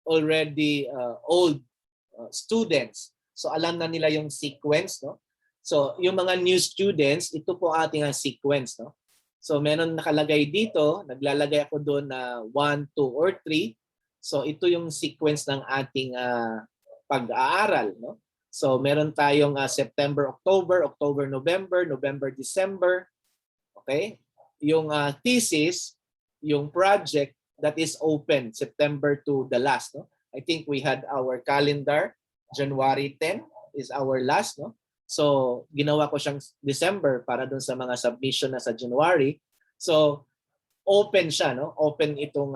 already old students, so alam na nila yung sequence, no? So, yung mga new students, ito po ating sequence, no? So, meron nakalagay dito, naglalagay ako doon na 1, 2, or 3. So, ito yung sequence ng ating pag-aaral, no? So, meron tayong September, October, October, November, November, December. Okay? Yung thesis, yung project, that is open September to the last, no? I think we had our calendar, January 10 is our last, no? So, ginawa ko siyang December para dun sa mga submission na sa January. So, open siya, no? Open itong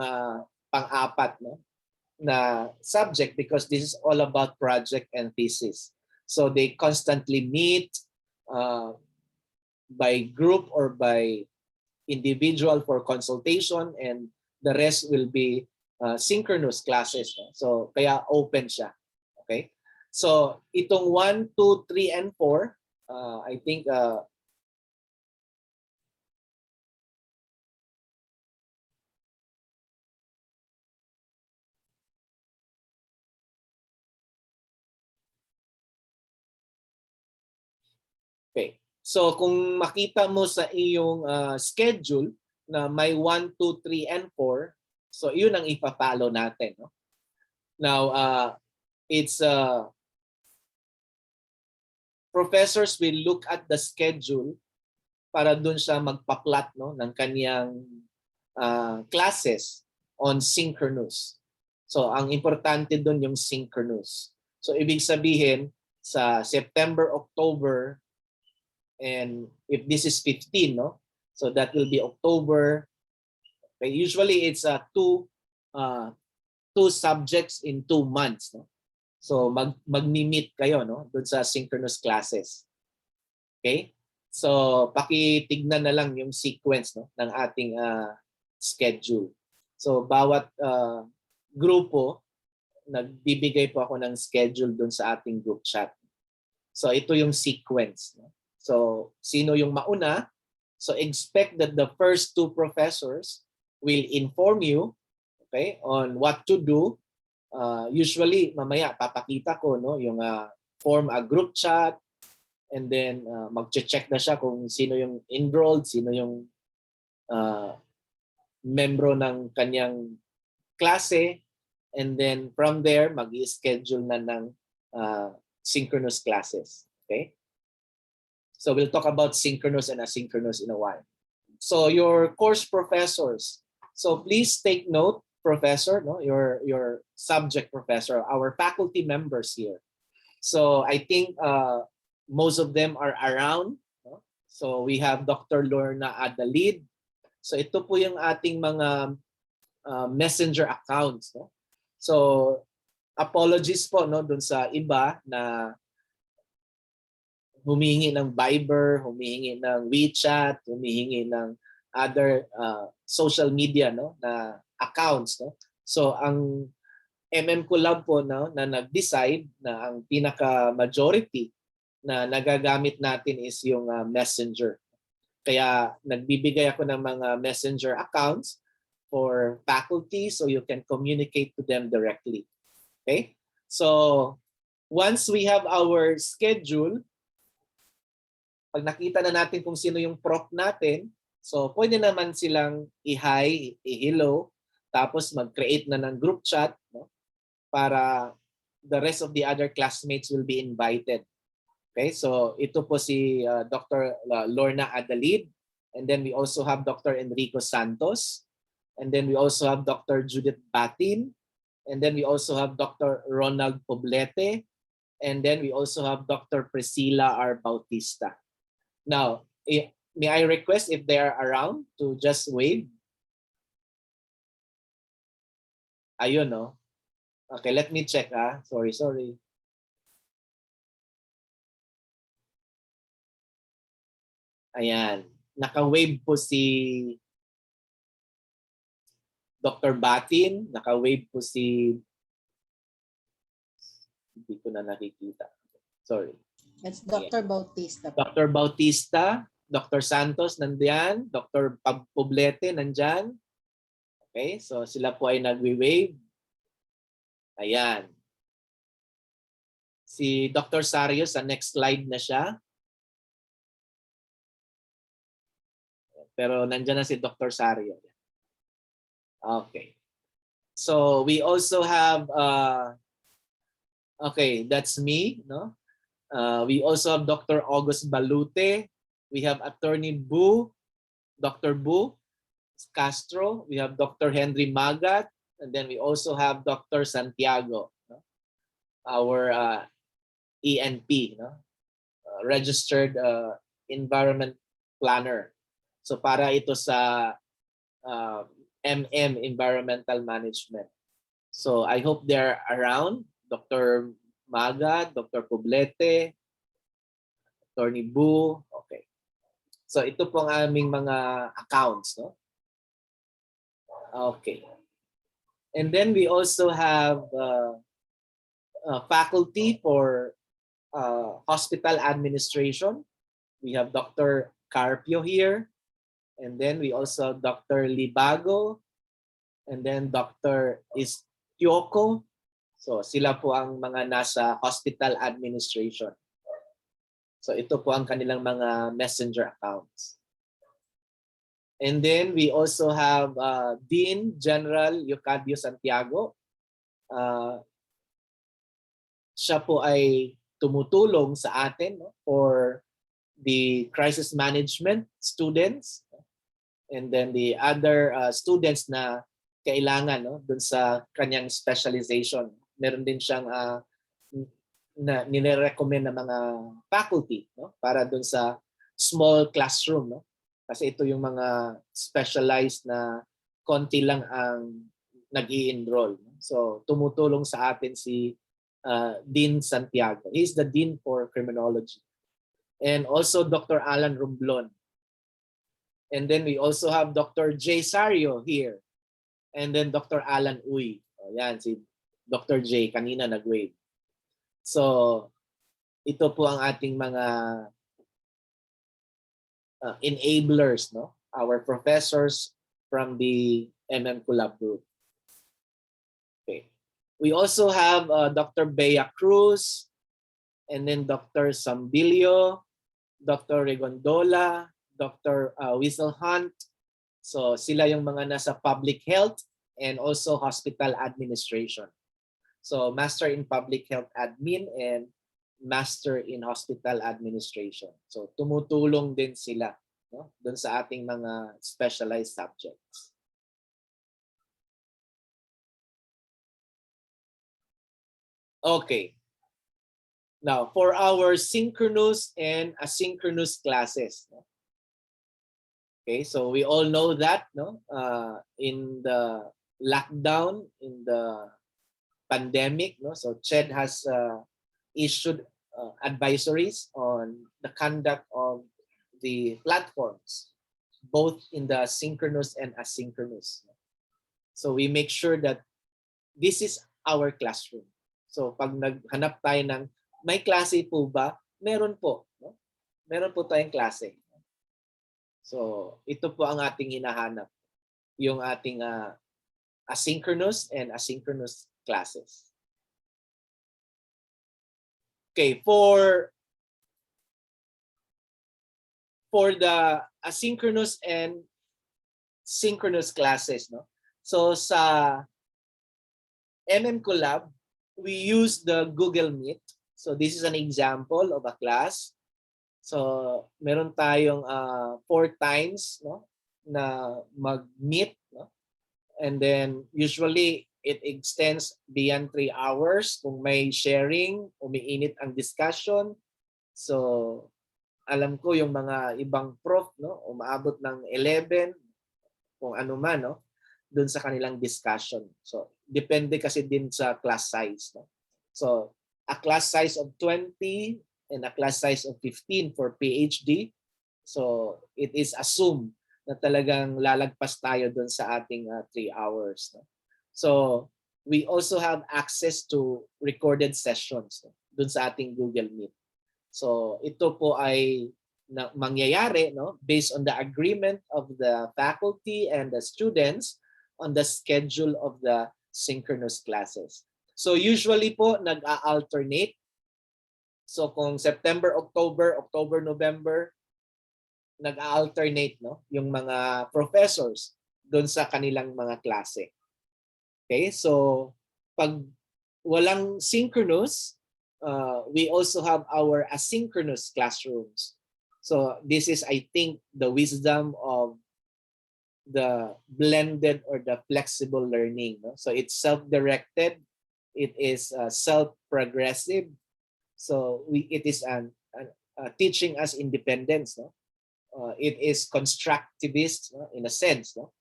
pang-apat, no, na subject because this is all about project and thesis. So, they constantly meet by group or by individual for consultation, and the rest will be synchronous classes. No? So, kaya open siya. Okay? So, itong 1, 2, 3, and 4, I think okay. So, kung makita mo sa iyong schedule na may 1, 2, 3, and 4, so yun ang ipapalo natin. No? Now, it's professors will look at the schedule para dun siya magpa-plot, no, ng kaniyang classes on synchronous. So, ang importante dun yung synchronous. So, ibig sabihin, sa September, October, and if this is 15, no, so that will be October. Okay, usually it's two subjects in 2 months, no? So magmi-meet kayo, no, doon sa synchronous classes. Okay? So pakitignan na lang yung sequence, no, ng ating schedule. So bawat grupo nagbibigay po ako ng schedule doon sa ating group chat. So ito yung sequence, no? So sino yung mauna? So expect that the first 2 professors will inform you, okay, on what to do. Usually mamaya papakita ko, no, yung form a group chat, and then magche-check na siya kung sino yung enrolled, sino yung membro ng kanyang klase, and then from there mag-i-schedule na ng synchronous classes. Okay? So we'll talk about synchronous and asynchronous in a while. So your course professors, so please take note, professor, no, your subject professor, our faculty members here. So I think most of them are around. No? So we have Dr. Lorna Adalid. So ito po yung ating mga messenger accounts. No? So apologies po, no, dun sa iba na humihingi ng Viber, humihingi ng WeChat, humihingi ng other social media, no, na accounts, no. So ang MMCollab po, no, na nag-decide na ang pinaka majority na nagagamit natin is yung Messenger. Kaya nagbibigay ako ng mga Messenger accounts for faculty so you can communicate to them directly. Okay? So once we have our schedule, pag nakita na natin kung sino yung prof natin, so pwede naman silang i-hi, i-hello, tapos mag-create na ng group chat, no, para the rest of the other classmates will be invited. Okay, so ito po si Dr. Lorna Adalid, and then we also have Dr. Enrico Santos, and then we also have Dr. Judith Batin, and then we also have Dr. Ronald Poblete, and then we also have Dr. Priscilla R. Bautista. Now, may I request if they are around to just wave? Ayun, no? Okay, let me check, Sorry. Ayan. Naka-wave po si Dr. Batin. Naka-wave po si... Hindi ko na nakikita. Sorry. It's Dr. Bautista. Dr. Bautista. Dr. Santos nandiyan. Dr. Poblete nandyan. Okay, so sila po ay nagwi-wave. Ayan. Si Dr. Sario sa next slide na siya. Pero nandiyan na si Dr. Sario. Okay. So we also have okay, that's me, no? We also have Dr. August Balute. We have Attorney Bu, Dr. Bu Castro. We have Dr. Henry Magat, and then we also have Dr. Santiago, no? Our ENP, no? Registered Environment Planner. So para ito sa MM Environmental Management. So I hope they're around. Dr. Magat, Dr. Poblete, Attorney Bu. Okay. So ito po ang aming mga accounts, no? Okay. And then we also have faculty for hospital administration. We have Dr. Carpio here. And then we also have Dr. Libago. And then Dr. Istioko. So sila po ang mga nasa hospital administration. So ito po ang kanilang mga messenger accounts. And then we also have Dean General Eucadio Santiago. Siya po ay tumutulong sa atin, no, for the crisis management students. And then the other students na kailangan, no, dun sa kanyang specialization. Meron din siyang na nire-recommend na mga faculty, no, para dun sa small classroom, no? Kasi ito yung mga specialized na konti lang ang nag-i-enroll. So tumutulong sa atin si Dean Santiago. He's the Dean for Criminology. And also Dr. Alan Romblon. And then we also have Dr. J. Sario here. And then Dr. Alan Uy. O yan, si Dr. J. Kanina nag-wave. So, ito po ang ating mga enablers, no? Our professors from the MMCollab group. Okay. We also have Dr. Bea Cruz, and then Dr. Sambilio, Dr. Regondola, Dr. Whistle Hunt. So sila yung mga nasa public health and also hospital administration. So Master in Public Health Admin and Master in Hospital Administration. So tumutulong din sila, no, doon sa ating mga specialized subjects. Okay. Now, for our synchronous and asynchronous classes. No? Okay, so we all know that, no? In the lockdown, in the pandemic, no? So CHED has issued advisories on the conduct of the platforms, both in the synchronous and asynchronous. So we make sure that this is our classroom. So pag naghanap tayo ng may klase po ba? Meron po. No? Meron po tayong klase. So ito po ang ating hinahanap. Yung ating asynchronous and asynchronous classes. Okay, for the asynchronous and synchronous classes, no? So sa MMCollab, we use the Google Meet. So this is an example of a class. So meron tayong 4 times, no, na mag-meet, no? And then usually it extends beyond 3 hours kung may sharing, umiinit ang discussion. So alam ko yung mga ibang prof, no, umaabot ng 11 kung ano man, no, doon sa kanilang discussion. So depende kasi din sa class size, no. So a class size of 20 and a class size of 15 for PhD. So it is assumed na talagang lalagpas tayo doon sa ating 3 hours, no. So we also have access to recorded sessions, no, doon sa ating Google Meet. So ito po ay mangyayari, no, based on the agreement of the faculty and the students on the schedule of the synchronous classes. So usually po nag-alternate. So kung September, October, October, November, nag-alternate, no, yung mga professors doon sa kanilang mga klase. Okay? So pag walang synchronous, we also have our asynchronous classrooms. So this is, I think, the wisdom of the blended or the flexible learning, no? So it's self-directed, it is self-progressive. So it is teaching us independence, no? It is constructivist, no? In a sense, no?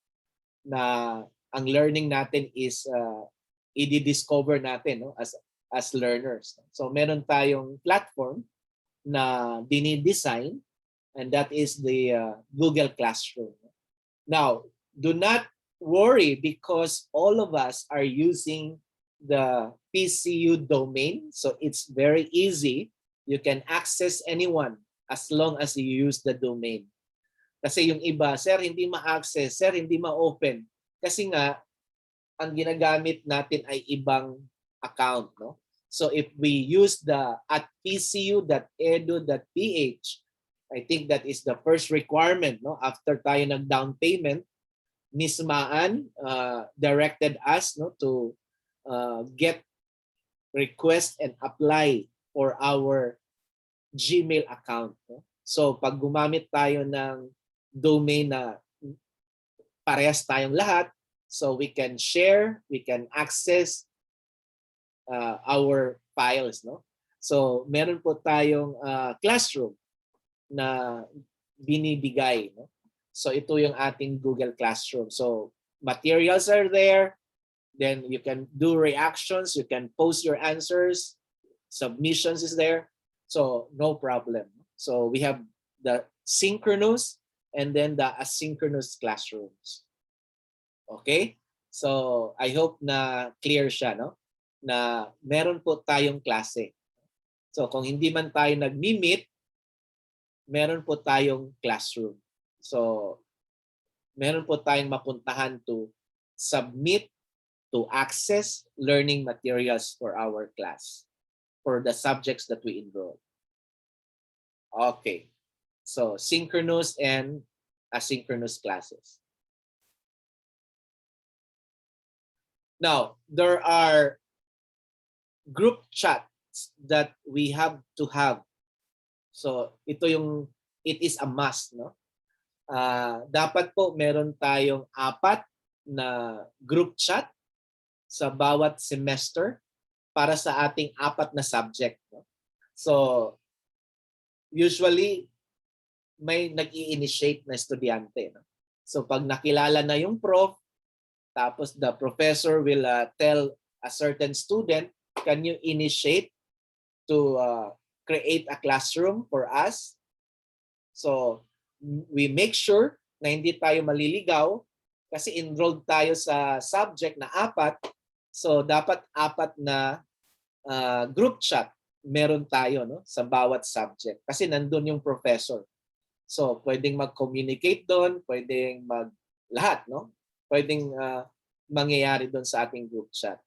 Na ang learning natin is i-discover natin, no? As learners. So meron tayong platform na dinidesign, and that is the Google Classroom. Now, do not worry because all of us are using the PCU domain. So it's very easy. You can access anyone as long as you use the domain. Kasi yung iba, sir, hindi ma-access, sir, hindi ma-open. Kasi nga, ang ginagamit natin ay ibang account, no? So if we use the @pcu.edu.ph, I think that is the first requirement, no? After tayo nag-down payment, Ms. Maan directed us, no, to get request and apply for our Gmail account, no? So pag gumamit tayo ng domain na parehas tayong lahat, so we can share, we can access our files, no? So meron po tayong classroom na binibigay, no? So ito yung ating Google Classroom. So materials are there, then you can do reactions, you can post your answers, submissions is there, so no problem. So we have the synchronous and then the asynchronous classrooms. Okay? So I hope na clear siya, no? Na meron po tayong klase. So kung hindi man tayo nag-meet, meron po tayong classroom. So meron po tayong mapuntahan to submit, to access learning materials for our class, for the subjects that we enroll. Okay. So synchronous and asynchronous classes. Now, there are group chats that we have to have. So ito yung, it is a must, no? Dapat po meron tayong 4 na group chat sa bawat semester para sa ating 4 na subject, no? So usually may nag-i-initiate na estudyante, no? So pag nakilala na yung prof, tapos the professor will tell a certain student, can you initiate to create a classroom for us? So we make sure na hindi tayo maliligaw kasi enrolled tayo sa subject na 4. So dapat 4 na group chat meron tayo, no, sa bawat subject kasi nandun yung professor. So pwedeng mag-communicate doon, pwedeng lahat, no? Pwedeng mangyayari doon sa ating group chat.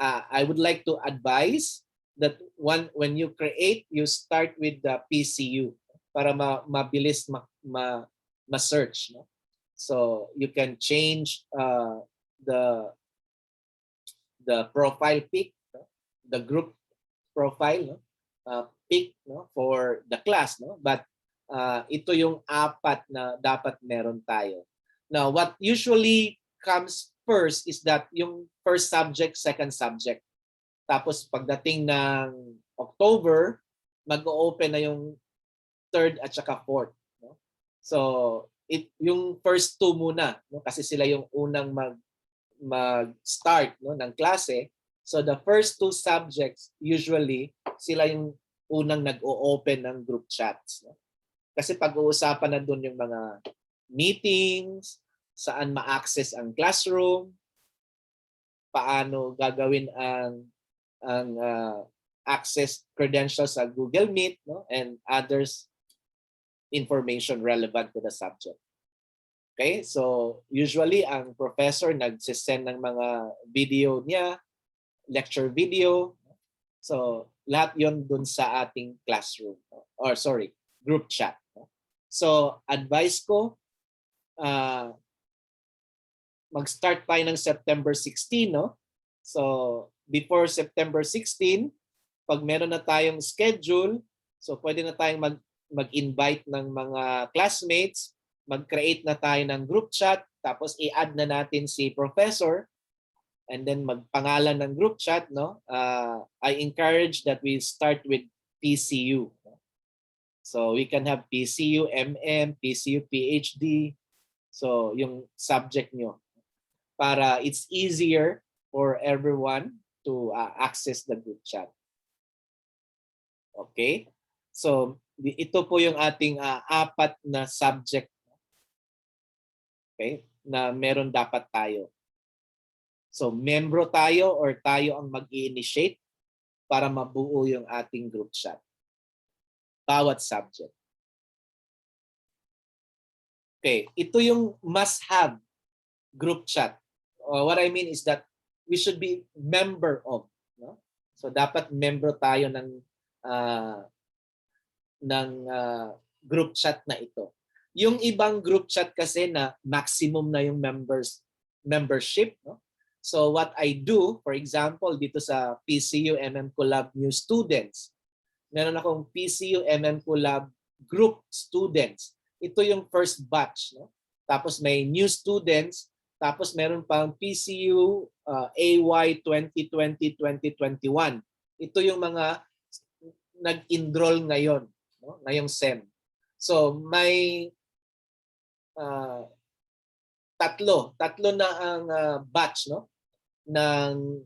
I would like to advise that when you create, you start with the PCU para mabilis ma-search, no? So you can change the profile pic, no? The group profile, no? Pic, no, for the class, no? But ito yung 4 na dapat meron tayo. Now, what usually comes first is that yung first subject, second subject. Tapos pagdating ng October, mag-open na yung third at saka fourth, no? So yung first two muna, no? Kasi sila yung unang mag-start, no, ng klase. So the first two subjects, usually, sila yung unang nag-o-open ng group chats. No? Kasi pag-uusapan na doon yung mga meetings, saan ma-access ang classroom, paano gagawin ang access credentials sa Google Meet, no? And others information relevant to the subject. Okay, so usually ang professor nagsisend ng mga video niya, lecture video. So lahat yon dun sa ating classroom, or sorry, group chat. So advice ko, mag-start tayo ng September 16, no? So before September 16, pag meron na tayong schedule, so pwede na tayong mag-invite ng mga classmates, mag-create na tayo ng group chat, tapos i-add na natin si professor, and then magpangalan ng group chat, no? I encourage that we start with PCU. So we can have PCU, MM, PCU, PhD. So yung subject nyo. Para it's easier for everyone to access the group chat. Okay? So ito po yung ating apat na subject. Okay? Na meron dapat tayo. So membro tayo or tayo ang mag-i-initiate para mabuo yung ating group chat. Bawat subject. Okay, ito yung must-have group chat. What I mean is that we should be member of. No? So dapat membro tayo ng group chat na ito. Yung ibang group chat kasi na maximum na yung membership. No? So what I do, for example, dito sa PCU-MMCollab new students, meron akong PCU-MMCollab group students. Ito yung first batch. No? Tapos may new students. Tapos meron pang PCU AY 2020-2021. Ito yung mga nag-enroll ngayon. No? Ngayong SEM. So may tatlo na ang batch, no, ng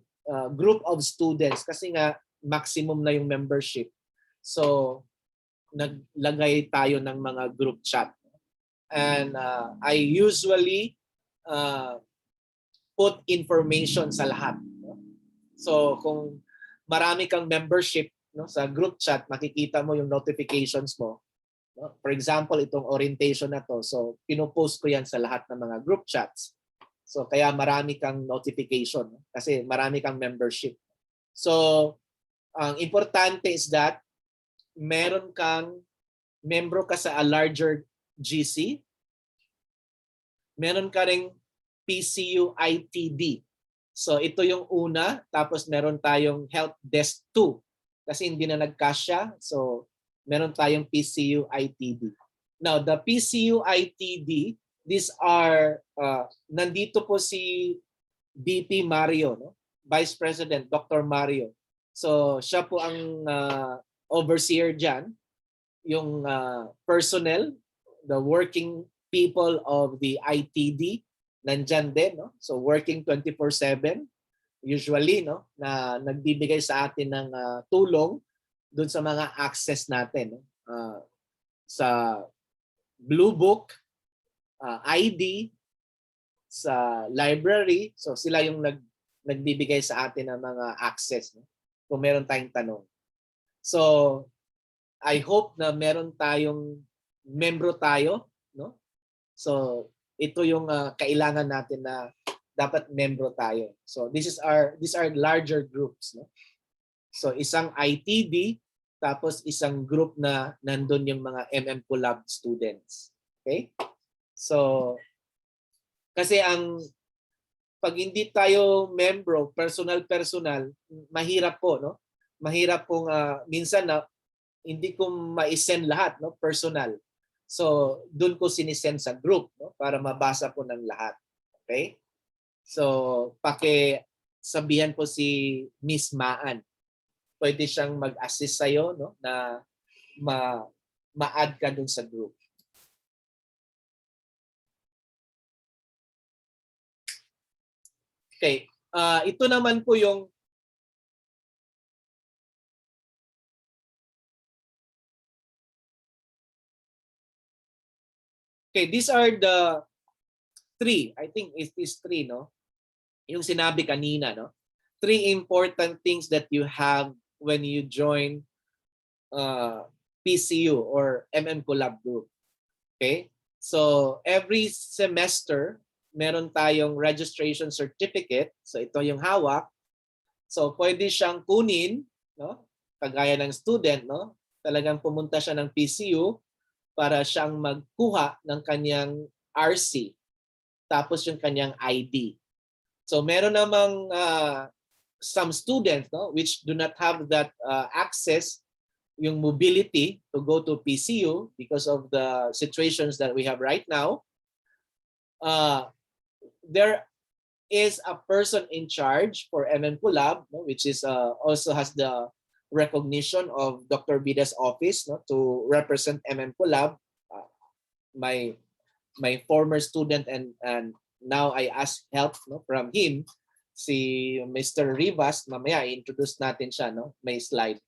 group of students kasi nga maximum na yung membership. So naglagay tayo ng mga group chat. And I usually put information sa lahat. No? So kung marami kang membership, no, sa group chat, makikita mo yung notifications mo. No? For example, itong orientation na to, so pinopost ko yan sa lahat ng mga group chats. So kaya marami kang notification, no? Kasi marami kang membership. So ang importante is that meron kang membro ka sa a larger GC, meron ka ring PCU ITD. So ito yung una, tapos meron tayong help desk 2 kasi hindi na nagkasya. So meron tayong PCU ITD. Now, the PCU ITD, these are, nandito po si VP Mario, no? Vice President Dr. Mario. So siya po ang overseer dyan. Yung personnel, the working people of the ITD, nandyan din. No? So working 24/7, usually, no? Na nagbibigay sa atin ng tulong doon sa mga access natin, no? Sa Blue Book, ID, sa library. So sila yung nagbibigay sa atin ng mga access, no? Kung meron tayong tanong. So I hope na meron tayong membro tayo, no? So ito yung kailangan natin na dapat membro tayo. So these are larger groups, no? So isang ITD, tapos isang group na nandun yung mga MMCollab students. Okay? So kasi pag hindi tayo membro, personal, mahirap po, no? Mahirap pong minsan na hindi ko ma-send lahat, no? Personal. So doon ko sinisend sa group, no? Para mabasa po ng lahat. Okay? So sabihan po si Miss Maan. Pwede siyang mag-assist sa'yo, no? Na ma-add ka dun sa group. Okay, ito naman po yung these are the three. I think it is three, no? Yung sinabi kanina, no? 3 important things that you have when you join PCU or MMCollab group. Okay? So every semester, meron tayong registration certificate. So ito yung hawak. So pwede siyang kunin, no? Kagaya ng student, no? Talagang pumunta siya ng PCU para siyang magkuha ng kanyang RC tapos yung kanyang ID. So meron namang some students, no, which do not have that access, yung mobility to go to PCU because of the situations that we have right now. There is a person in charge for MMCollab, no, which is also has the recognition of Dr. Bida's office, no, to represent MMCollab. My former student and now I ask help, no, from him, si Mr. Rivas. Mamaya i-introduce natin siya, no? May slide.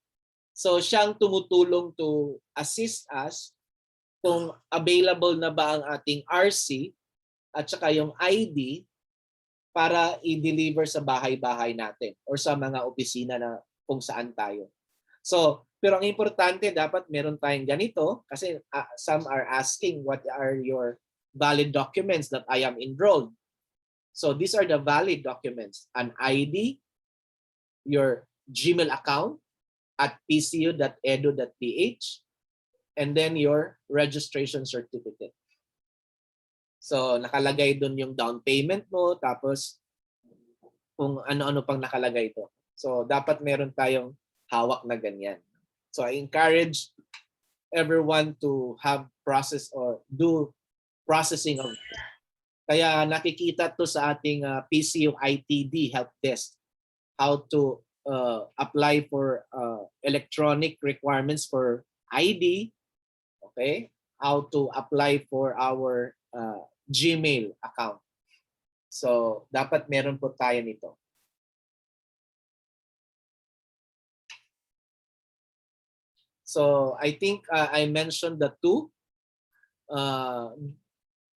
So siyang tumutulong to assist us kung available na ba ang ating RC at saka yung ID para i-deliver sa bahay-bahay natin or sa mga opisina na kung saan tayo. So, pero ang importante, dapat meron tayong ganito kasi some are asking what are your valid documents that I am enrolled. So these are the valid documents: an ID, your Gmail account at pcu.edu.ph, and then your registration certificate. So nakalagay doon yung down payment mo, tapos kung ano-ano pang nakalagay ito. So dapat meron tayong hawak na ganyan. So I encourage everyone to have process or do processing of. Kaya nakikita to sa ating PCU ITD help desk, how to apply for electronic requirements for ID, okay? How to apply for our Gmail account. So dapat meron po tayo nito. So I think I mentioned the two.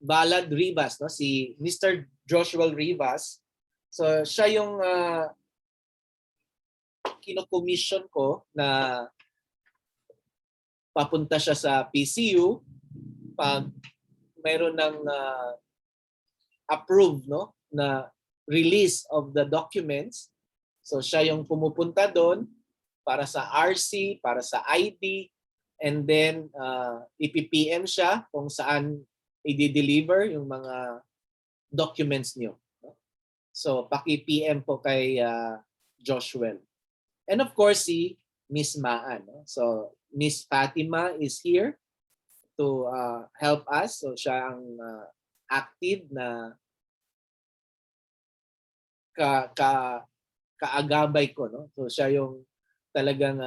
Balad Rivas, no? Si Mr. Joshua Rivas. So siya yung kino-commission ko na papunta siya sa PCU pag mayroon ng approved, no, na release of the documents. So siya yung pumupunta doon para sa RC, para sa ID, and then ipipm siya kung saan i-deliver yung mga documents niyo. So paki-PM po kay Joshua. And of course si Miss Maan. No? So Miss Fatima is here to help us. So siya ang active na kaagabay ko, no? So siya yung talagang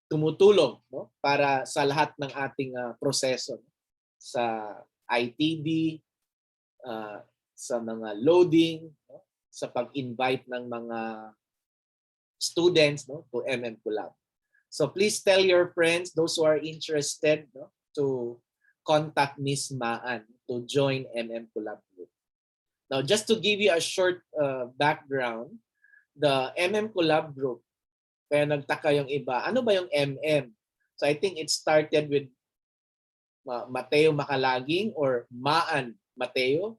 tumutulong, no, para sa lahat ng ating proseso, no? Sa ITD, sa mga loading, no? Sa pag-invite ng mga students, no, to MMCollab. So please tell your friends, those who are interested, no, to contact Miss Maan to join MMCollab group. Now, just to give you a short background, the MMCollab group, kaya nagtaka yung iba, ano ba yung MM? So I think it started with Mateo Makalaging or Maan Mateo,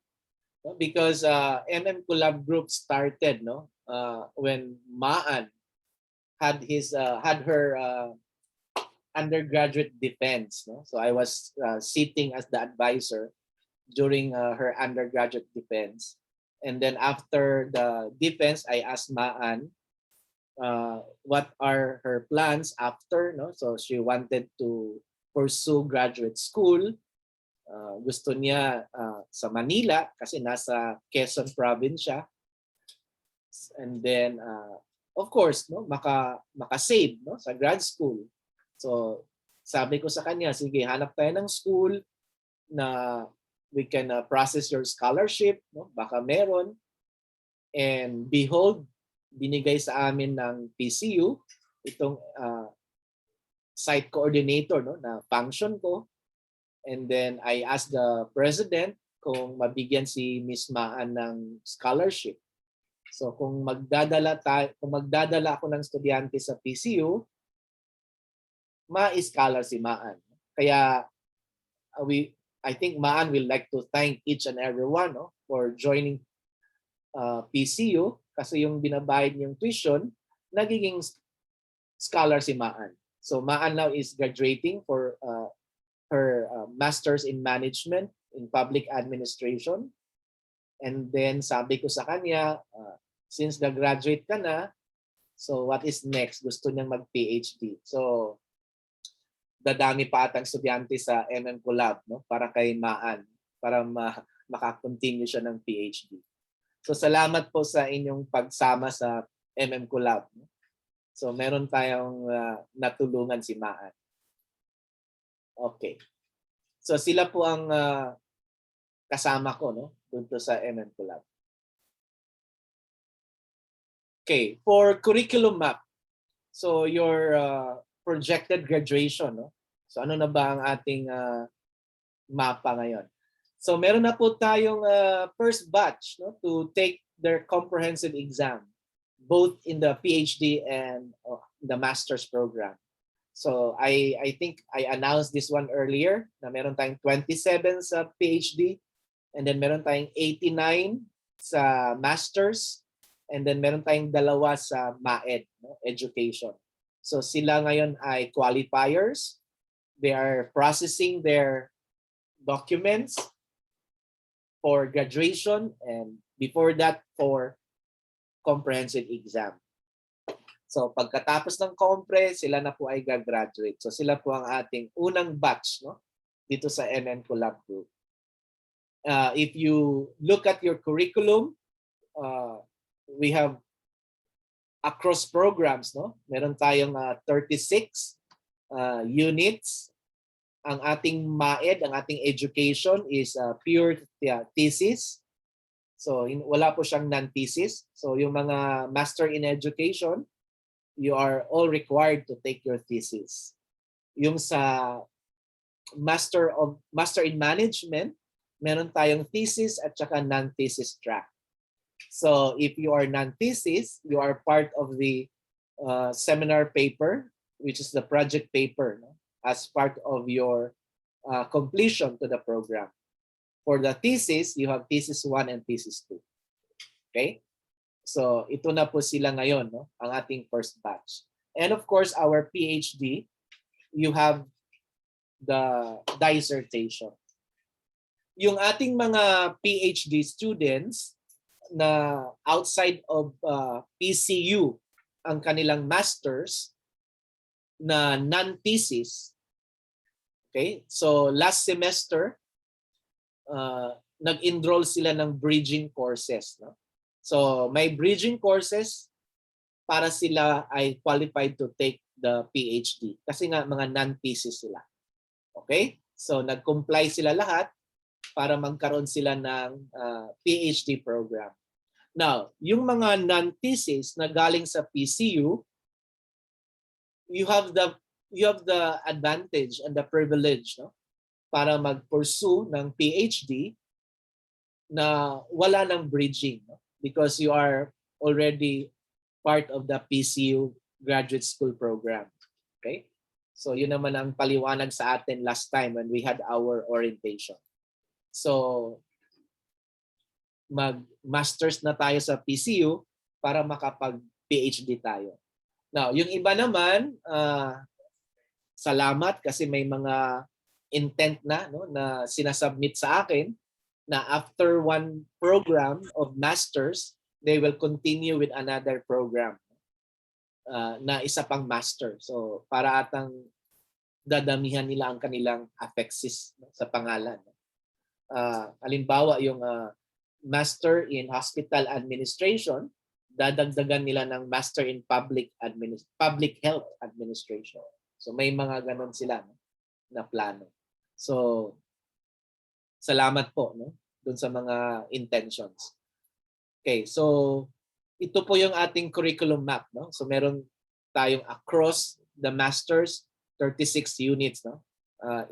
no? Because MMCollab group started, no, when Maan had her undergraduate defense, no? So I was sitting as the advisor during her undergraduate defense, and then after the defense, I asked Maan what are her plans after, no? So she wanted to pursue graduate school. Gusto niya sa Manila kasi nasa Quezon province siya. And then of course, no, maka-save, no, sa grad school. So sabi ko sa kanya, sige, hanap tayo ng school na we can process your scholarship, no? Baka meron. And behold, binigay sa amin ng PCU itong site coordinator, no, na function ko. And then I asked the president kung mabigyan si Miss Maan ng scholarship. So kung magdadala ako ng estudyante sa PCU, ma-scholar si Maan. Kaya I think Maan will like to thank each and everyone, no, for joining PCU, kasi yung binabayad niyong tuition, nagiging scholar si Maan. So Maan now is graduating for her Master's in Management in Public Administration. And then sabi ko sa kanya, since nag-graduate ka na, so what is next? Gusto niyang mag-PhD. So dadami pa atang estudyante sa MMCollab, no, para kay Maan, para makakontinue siya ng PhD. So salamat po sa inyong pagsama sa MMCollab. No? So meron tayong natulungan si Maan. Okay. So sila po ang kasama ko, no, dito sa MMCollab. Okay, for curriculum map. So your projected graduation, no? So ano na ba ang ating mapa ngayon? So meron na po tayong first batch, no, to take their comprehensive exam, both in the PhD and the master's program. So I think I announced this one earlier na meron tayong 27 sa PhD, and then meron tayong 89 sa master's, and then meron tayong 2 sa MAED, no, education. So sila ngayon ay qualifiers. They are processing their documents for graduation, and before that for comprehensive exam. So pagkatapos ng compre, sila na po ay gagraduate. So sila po ang ating unang batch, no, dito sa MMCollab group. If you look at your curriculum, we have across programs, no? Meron tayong 36 units. Ang ating MAED, ang ating education is pure thesis. So wala po siyang non-thesis. So yung mga master in education, you are all required to take your thesis. Yung sa master in management, meron tayong thesis at saka non-thesis track. So if you are non-thesis, you are part of the seminar paper, which is the project paper, no, as part of your completion to the program. For the thesis, you have thesis 1 and thesis 2. Okay? So ito na po sila ngayon, no, ang ating first batch. And of course, our PhD, you have the dissertation. Yung ating mga PhD students na outside of PCU ang kanilang masters na non-thesis. Okay? So last semester, nag-enroll sila ng bridging courses. No? So may bridging courses para sila ay qualified to take the PhD. Kasi nga mga non-thesis sila. Okay? So nag-comply sila lahat para magkaroon sila ng PhD program. Now, yung mga non-thesis na galing sa PCU, you have the advantage and the privilege, no, para mag-pursue ng PhD na wala ng bridging, no, because you are already part of the PCU graduate school program. Okay? So yun naman ang paliwanag sa atin last time when we had our orientation. So, mag-masters na tayo sa PCU para makapag-PhD tayo. Now, yung iba naman, salamat kasi may mga intent na, no, na sinasubmit sa akin na after one program of masters, they will continue with another program na isa pang master. So, para atang dadamihan nila ang kanilang affixes, no, sa pangalan. Halimbawa yung Master in Hospital Administration, dadagdagan nila ng Master in Public Health Administration. So may mga ganon sila, no, na plano. So salamat po, no, dun sa mga intentions. Okay, so ito po yung ating curriculum map, no. So meron tayong across the masters 36 units, no,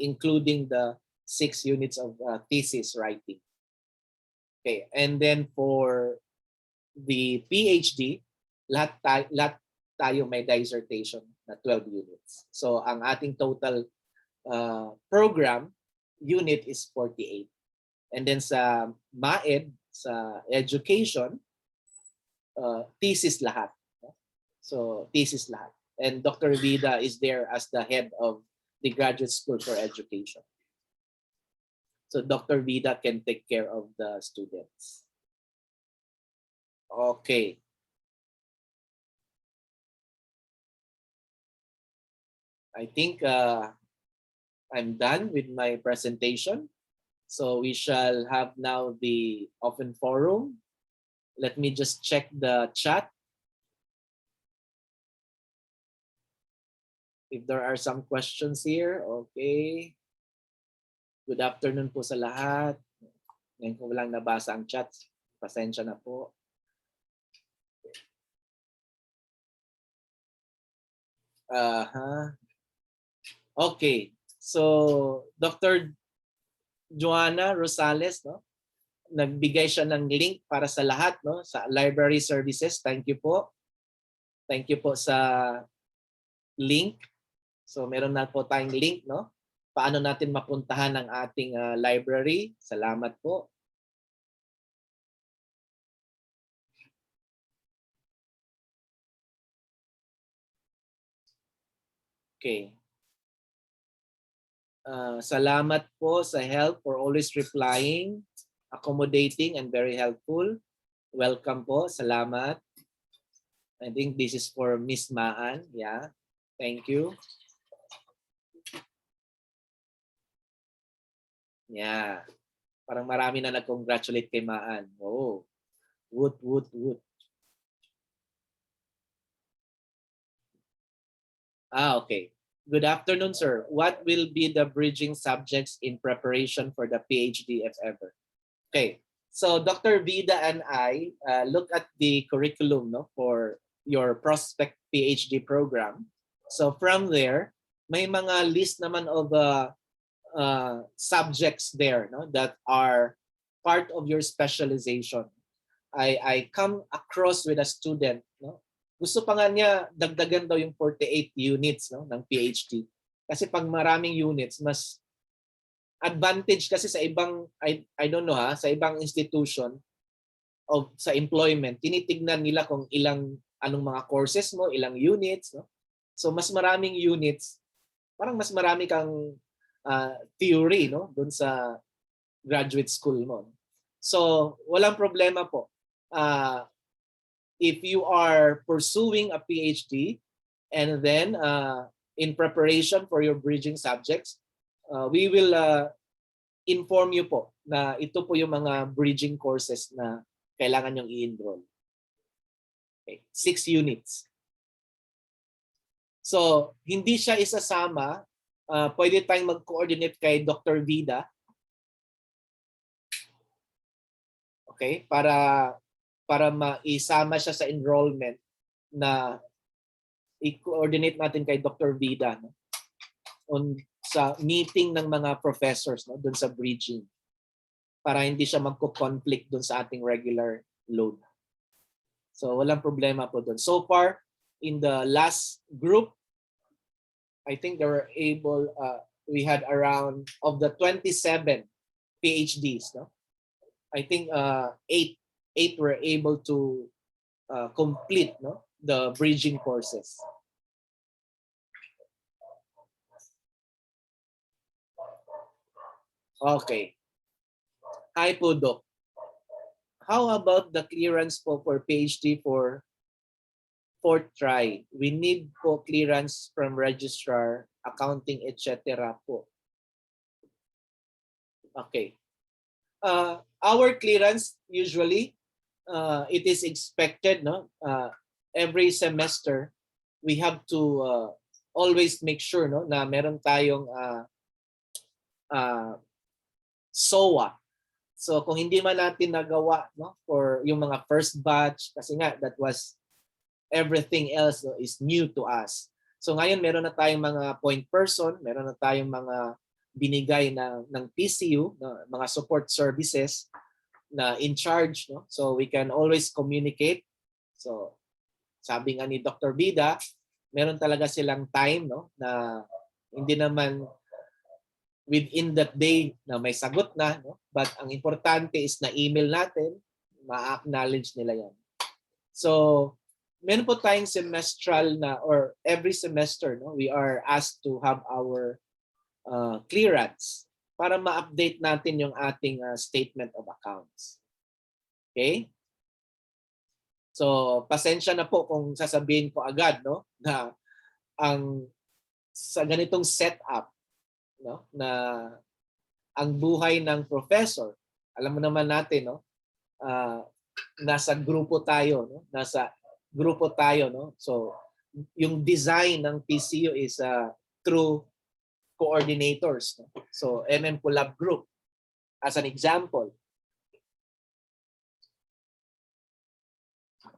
including the 6 units of thesis writing. Okay, and then for the PhD, lahat tayo may dissertation na 12 units. So ang ating total program unit is 48. And then sa MAED, sa education, thesis lahat. So thesis lahat. And Dr. Vida is there as the head of the Graduate School for Education. So Dr. Vida can take care of the students. Okay. I think I'm done with my presentation. So we shall have now the open forum. Let me just check the chat. If there are some questions here, okay. Good afternoon po sa lahat. Ngayon ko lang nabasa ang chat. Pasensya na po. Okay. So, Dr. Joanna Rosales, no? Nagbigay siya ng link para sa lahat, no, sa library services. Thank you po. Thank you po sa link. So meron na po tayong link, no? Paano natin mapuntahan ang ating library. Salamat po. Okay. Salamat po sa help for always replying, accommodating, and very helpful. Welcome po. Salamat. I think this is for Miss Maan. Yeah. Thank you. Yeah. Parang marami na nag-congratulate kay Maan. Oh. Woot, woot, woot. Okay. Good afternoon, sir. What will be the bridging subjects in preparation for the PhD, if ever? Okay. So Dr. Vida and I look at the curriculum, no, for your prospect PhD program. So from there, may mga list naman of subjects there, no, that are part of your specialization. I come across with a student, no, gusto pa nga niya dagdagan daw yung 48 units, no, ng PhD. Kasi pag maraming units, mas advantage kasi sa ibang, I don't know sa ibang institution of sa employment, tinitignan nila kung anong mga courses mo, ilang units, no? So mas maraming units, parang mas marami kang theory, no, doon sa graduate school mo. So walang problema po. If you are pursuing a PhD and then in preparation for your bridging subjects, we will inform you po na ito po yung mga bridging courses na kailangan nyong i-enroll. Okay. 6 units. So, hindi siya isasama. Pwede tayong mag-coordinate kay Dr. Vida. Okay? Para maisama siya sa enrollment na i-coordinate natin kay Dr. Vida, no? Sa meeting ng mga professors, no, doon sa bridging, para hindi siya magko-conflict doon sa ating regular load. So walang problema po doon. So far, in the last group, I think they were able, we had around, of the 27 PhDs, no? I think 8 were able to complete, no, the bridging courses. Okay. Hi po, Doc. How about the clearance po for PhD for 4th try? We need po clearance from registrar, accounting, etc. po. Okay. Our clearance usually, it is expected, no? Every semester we have to always make sure no na meron tayong SOA. So kung hindi man natin nagawa no for yung mga first batch kasi nga that was everything else no, is new to us. So ngayon meron na tayong mga point person, meron na tayong mga binigay ng PCU, no, mga support services na in charge no. So we can always communicate. So sabi nga ni Dr. Bida, meron talaga silang time no na hindi naman within that day na may sagot na no, but ang importante is na email natin, ma-acknowledge nila yan. So meron po tayong semestral na or every semester no we are asked to have our clearance para ma-update natin yung ating statement of accounts. Okay? So pasensya na po kung sasabihin ko agad no na ang sa ganitong setup no na ang buhay ng professor, alam mo naman natin no nasa grupo tayo no. So yung design ng PCU is through coordinators no? So MMCollab group as an example.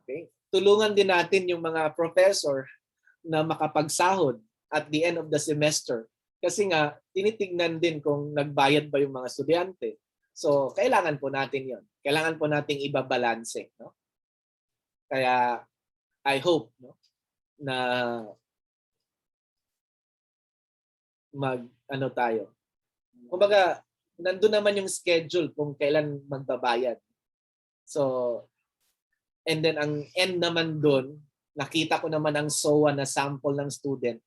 Okay, tulungan din natin yung mga professor na makapagsahod at the end of the semester kasi nga tinitingnan din kung nagbayad ba yung mga estudyante. So kailangan po natin 'yon. Kailangan po nating ibabalanse no. Kaya I hope no na ano tayo. Kumbaga nandoon naman yung schedule kung kailan magbabayad. So and then ang end naman doon, nakita ko naman ang SOA na sample ng student.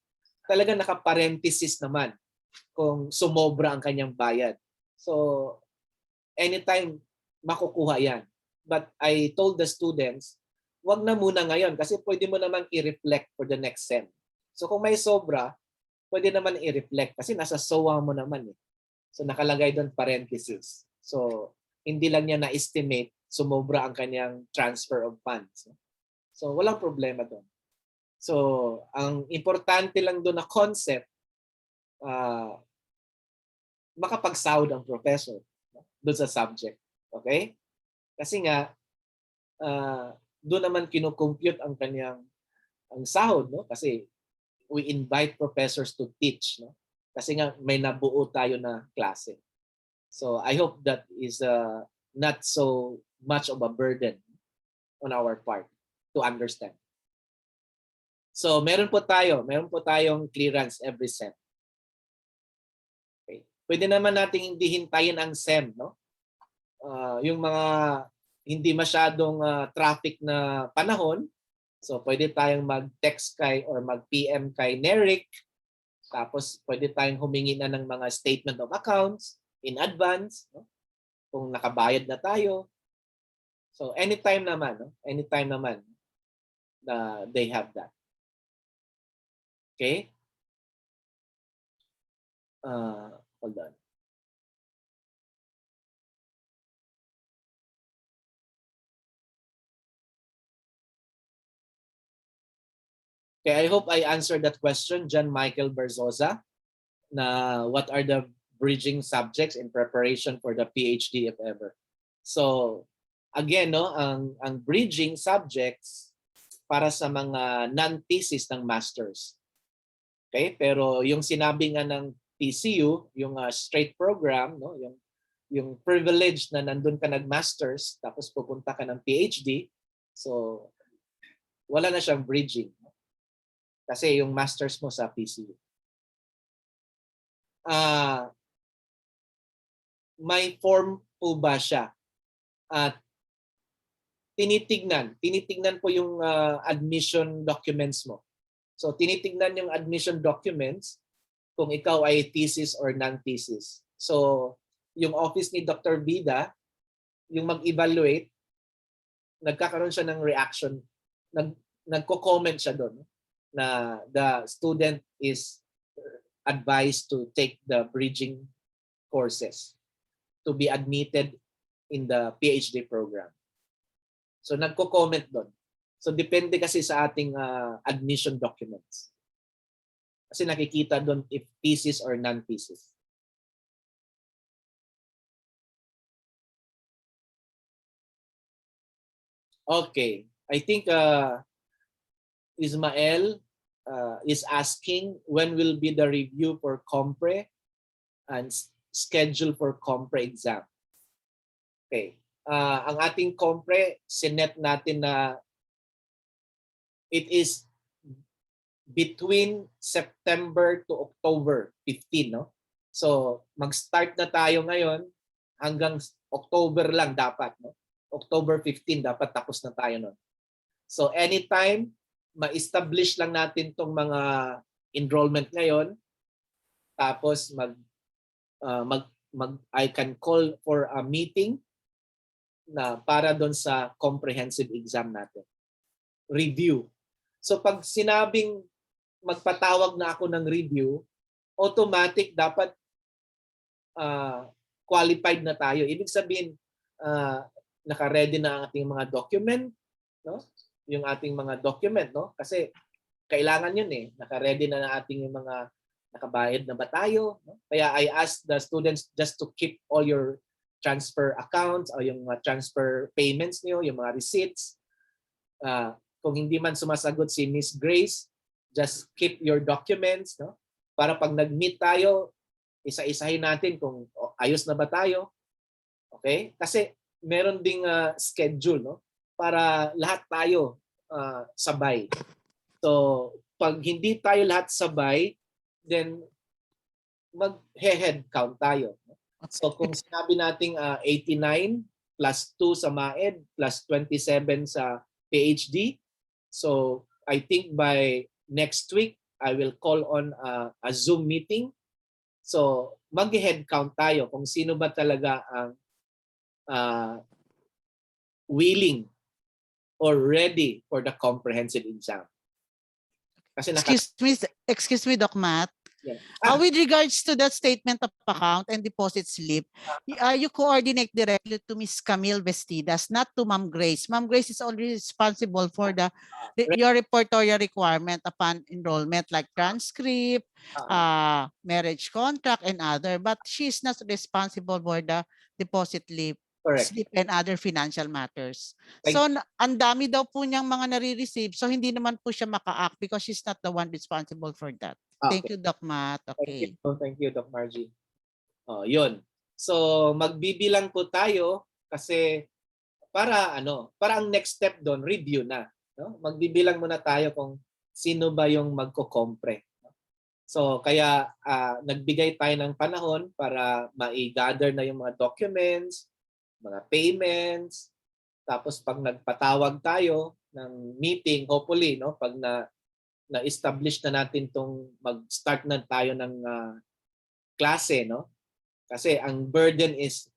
Talaga naka-parenthesis naman kung sumobra ang kanyang bayad. So anytime makukuha yan. But I told the students, wag na muna ngayon kasi pwede mo naman i-reflect for the next sem. So kung may sobra, pwede naman i-reflect kasi nasa SOA mo naman eh. So nakalagay doon parenthesis. So hindi lang niya na-estimate sumobra ang kanyang transfer of funds. So walang problema doon. So ang importante lang doon na concept, makapagsahod ang professor doon sa subject. Okay? Kasi nga, doon naman kinukompute ang kanyang sahod. No? Kasi we invite professors to teach. No? Kasi nga may nabuo tayo na klase. So I hope that is not so much of a burden on our part to understand. So meron po tayong clearance every sem. Okay. Pwede naman nating hindi hintayin ang sem, no? Yung mga hindi masyadong traffic na panahon, so pwede tayong mag-text kay or mag-PM kay Neric. Tapos pwede tayong humingi na ng mga statement of accounts in advance, no? Kung nakabayad na tayo. So anytime naman, no? Anytime naman na they have that. Okay? Hold on. Okay, I hope I answered that question, John Michael Berzosa, na what are the bridging subjects in preparation for the PhD if ever. So, again, no, ang bridging subjects para sa mga non-thesis ng masters. Okay, pero yung sinabi nga ng PCU, yung straight program, no, yung privilege na nandun ka nag-masters tapos pupunta ka ng PhD, so wala na siyang bridging. Kasi yung masters mo sa PCU. May form po ba siya? At tinitignan po yung admission documents mo. So tinitignan yung admission documents kung ikaw ay thesis or non-thesis. So yung office ni Dr. Bida, yung mag-evaluate, nagkakaroon siya ng reaction, nagko-comment siya doon na the student is advised to take the bridging courses to be admitted in the PhD program. So nagko-comment doon. So depende kasi sa ating admission documents. Kasi nakikita doon if thesis or non-thesis. Okay, I think Ismael is asking when will be the review for Compre and schedule for Compre exam. Okay, ang ating Compre, sinet natin na it is between September to October 15, no? So, mag-start na tayo ngayon hanggang October lang dapat, no? October 15 dapat tapos na tayo nun. So, anytime ma-establish lang natin tong mga enrollment ngayon, tapos I can call for a meeting na para doon sa comprehensive exam natin. Review. So, pag sinabing magpatawag na ako ng review, automatic dapat qualified na tayo. Ibig sabihin, naka-ready na ang ating mga document, no? Yung ating mga document, no? Kasi kailangan yun eh. Naka-ready na ang ating mga nakabayad na ba tayo, no? Kaya I ask the students just to keep all your transfer accounts o yung transfer payments niyo, yung mga receipts. Kung hindi man sumasagot si Miss Grace, just keep your documents, no? Para pag nag-meet tayo, isa-isahin natin kung ayos na ba tayo. Okay? Kasi meron ding schedule, no? Para lahat tayo sabay. So, pag hindi tayo lahat sabay, then mag-head count tayo. So, kung sinabi nating 89 plus 2 sa MAED plus 27 sa PhD, so I think by next week, I will call on a Zoom meeting. So, mag-head count tayo kung sino ba talaga ang willing or ready for the comprehensive exam. Kasi Excuse me, Doc Matt. Yeah. With regards to that statement of account and deposit slip, you coordinate directly to Ms. Camille Vestidas, not to Ma'am Grace. Ma'am Grace is already responsible for your reportorial requirement upon enrollment, like transcript, marriage contract, and other. But she is not responsible for the deposit slip and other financial matters. So, ang dami daw po niyang mga nare-receive. So, hindi naman po siya maka-act because she's not the one responsible for that. Thank you, Doc Matt. Okay. Thank you, Doc Margie. Yun. So, magbibilang po tayo kasi para ang next step doon, review na. No? Magbibilang muna tayo kung sino ba yung magko-compre. So, kaya nagbigay tayo ng panahon para ma-gather na yung mga documents, mga payments, tapos pag nagpatawag tayo ng meeting, hopefully, no, pag na-establish na natin tong mag-start na tayo ng klase, no? Kasi ang burden is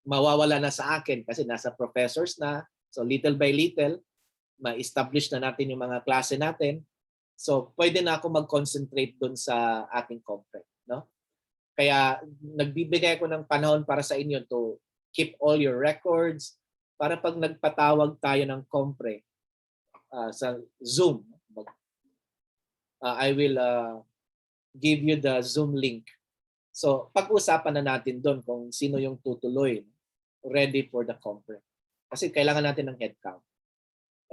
mawawala na sa akin kasi nasa professors na. So little by little, ma-establish na natin yung mga klase natin. So pwede na ako mag-concentrate doon sa ating compre, no? Kaya nagbibigay ako ng panahon para sa inyo to keep all your records para pag nagpatawag tayo ng compre sa Zoom, I will give you the Zoom link. So, pag-usapan na natin doon kung sino yung tutuloy ready for the compre. Kasi kailangan natin ng head count.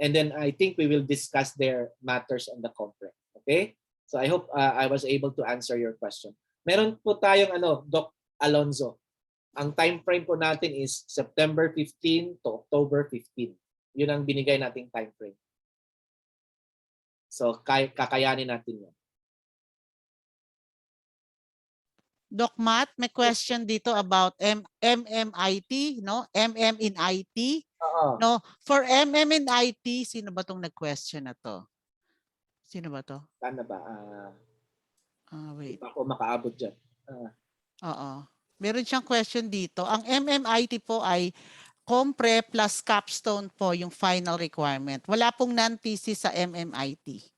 And then I think we will discuss their matters on the compre. Okay? So I hope I was able to answer your question. Meron po tayong Doc Alonzo. Ang time frame po natin is September 15 to October 15. Yun ang binigay nating time frame. So, kakayanin natin yan. Doc Matt, may question dito about MMIT, no? MM in IT. No, for MM in IT, sino ba tong nag-question na to? Sino ba to? Sana ba? Wait. Hindi pa ako makaabot dyan. Meron siyang question dito. Ang MMIT po ay compre plus capstone po yung final requirement. Wala pong non-thesis sa MMIT.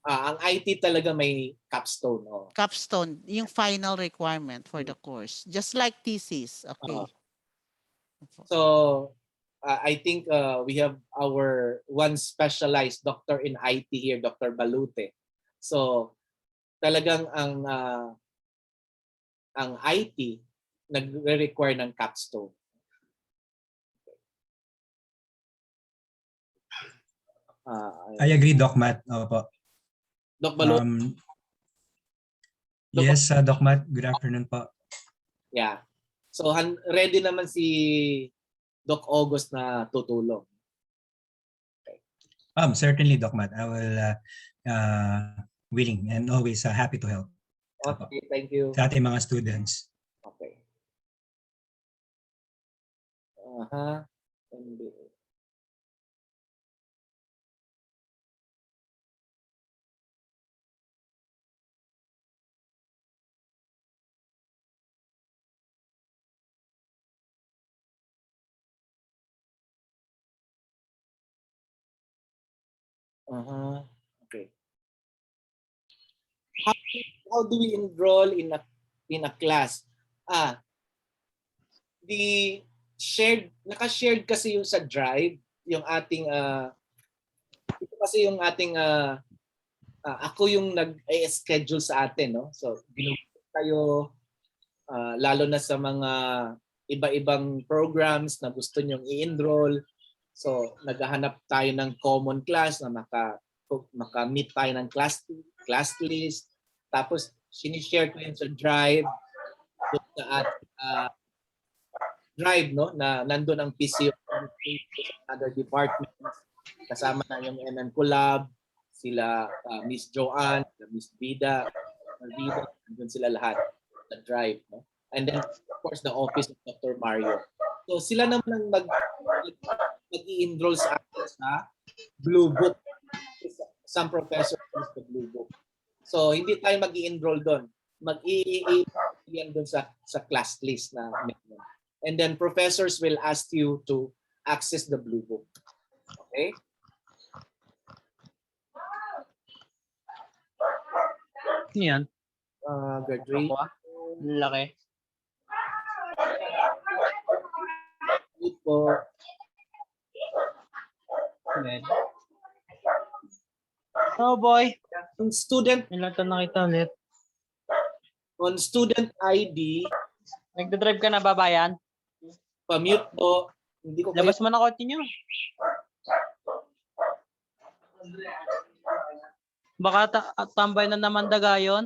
Ang IT talaga may capstone. Capstone, yung final requirement for the course. Just like thesis. Okay. So, I think we have our one specialized doctor in IT here, Dr. Balute. So, talagang ang IT nagre-require ng capstone. I agree, Doc Matt. Opo. Doc Balot, Yes, Doc Matt. Good afternoon po. yeah. So ready naman si Doc August na tutulong. Certainly, Doc Matt. I will willing and always happy to help. Okay, thank you. Sa ating mga students. Okay. Okay. How do we enroll in a class? The shared, naka-shared kasi yung sa Drive, yung ating ito kasi yung ating ako yung nag-schedule sa atin, no? So binubuo kayo lalo na sa mga iba-ibang programs na gusto nyong i-enroll. So naghahanap tayo ng common class na maka-meet tayo ng class list. Tapos sinishare ko yun sa Drive, sa Drive, no, na nandun ang PCU, other departments, kasama na yung MMCollab, sila Miss Joanne, Miss Vida, nandun sila lahat sa Drive, no? And then of course the office of Dr. Mario. So sila naman ang mag-i-enroll sa atin sa Blue Book. Some professors use the Blue Book. So hindi tayo mag-i-enroll doon. Mag-i-enroll doon sa class list na meron. And then professors will ask you to access the Blue Book. Okay? Yan. Graduate. Laki. Po. Oh boy. On student, Ilan ito nakita ulit? on student ID, Nagdadrive ka na, babayan? pa-mute po. Hindi ko Labas mo na kotse nyo. Baka tambay na naman daga yun.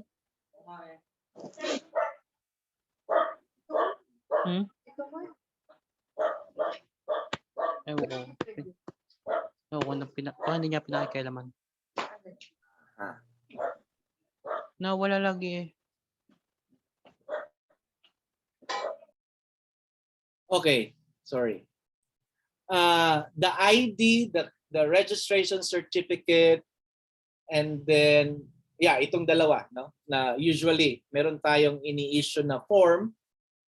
Ewan ko. Ewan ko hindi niya pinakikailaman. Nawala lagi eh. Okay, sorry. The ID, the registration certificate, and then itong dalawa, no? Na usually meron tayong ini-issue na form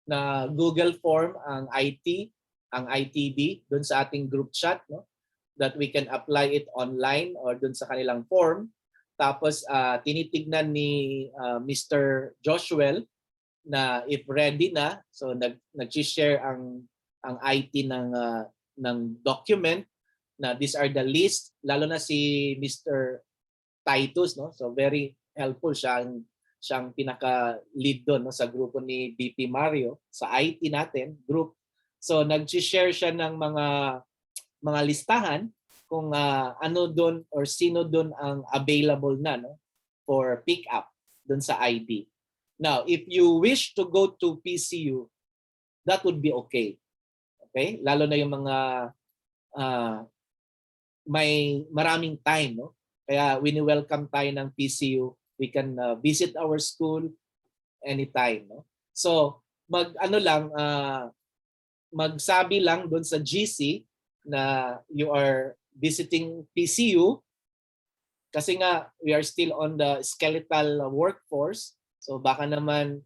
na Google form ang IT, ang ITB doon sa ating group chat, no? That we can apply it online or doon sa kanilang form. Tapos tinitignan ni Mr. Joshua na if ready na, so nag-share ang IT ng document na these are the list, lalo na si Mr. Titus, no? So very helpful siyang pinaka-lead doon, no, sa grupo ni BP Mario sa IT natin group. So nag-share siya ng mga listahan kung ano doon or sino doon ang available na, no, for pick up doon sa ID. Now, if you wish to go to PCU, that would be okay. Okay? Lalo na yung mga may maraming time, no? Kaya wini-welcome tayo ng PCU. We can visit our school anytime, no? So, magsabi lang doon sa GC na you are visiting PCU kasi nga we are still on the skeletal workforce. So baka naman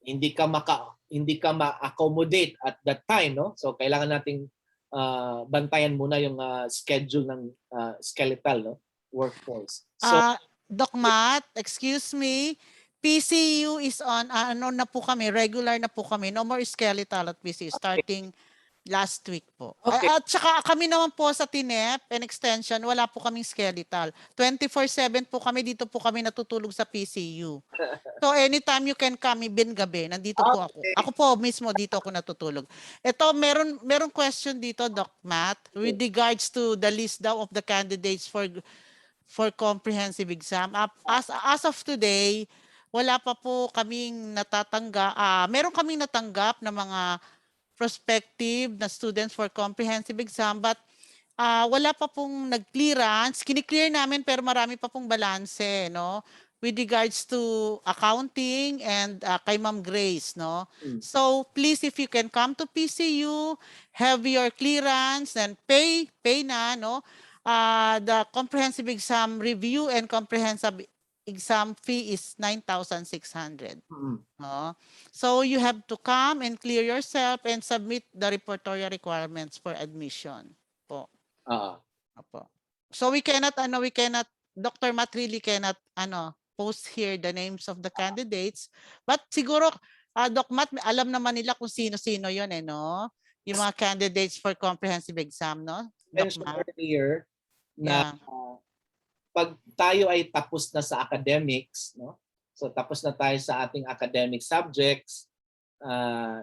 hindi ka ma-accommodate at that time, no? So kailangan nating bantayan muna yung schedule ng skeletal, no, workforce. So Doc Matt, excuse me. PCU is on ano na po kami, regular na po kami. No more skeletal at PCU starting Last week po. Okay. At saka kami naman po sa TINEP and extension, wala po kaming skeletal. 24/7 po kami, dito po kami natutulog sa PCU. So anytime you can come, ibin gabi, nandito po ako. Okay. Ako po mismo dito ako natutulog. Ito, meron question dito, Doc Matt, with regards to the list daw of the candidates for comprehensive exam. As of today, wala pa po kaming meron kaming natanggap na mga prospective na students for comprehensive exam, but wala pa pong nag-clearance. Kini-clear namin pero marami pa pong balanse, no? With regards to accounting and kay Ma'am Grace, no? So please, if you can come to PCU, have your clearance and pay na, no? The comprehensive exam review and comprehensive exam fee is 9,600. No? So you have to come and clear yourself and submit the repertory requirements for admission po. Apo. So we cannot, Dr. Matt really cannot, post here the names of the candidates. But siguro, Doc Matt, alam naman nila kung sino-sino yun, no? Yung mga candidates for comprehensive exam, no? Doc Matt? Earlier na pag tayo ay tapos na sa academics, no? So tapos na tayo sa ating academic subjects,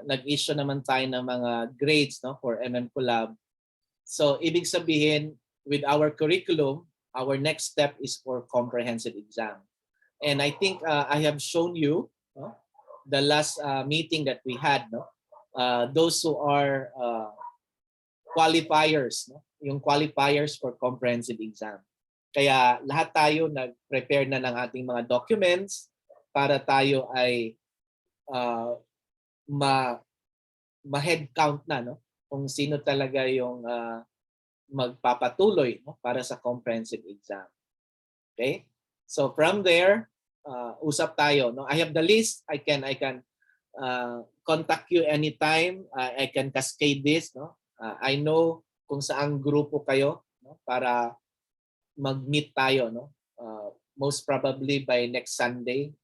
nag-issue naman tayo ng mga grades, no, for MMCollab. So ibig sabihin, with our curriculum, our next step is for comprehensive exam. And I think I have shown you, no, the last meeting that we had, no, those who are qualifiers, no, yung qualifiers for comprehensive exam. Kaya lahat tayo nag-prepare na ng ating mga documents para tayo ay ma-head count na, no, kung sino talaga yung magpapatuloy, no, para sa comprehensive exam. Okay? So from there, usap tayo, no. I have the list. I can contact you anytime. I can cascade this, no. I know kung saang grupo kayo, no, para mag-meet tayo, no. Most probably by next Sunday,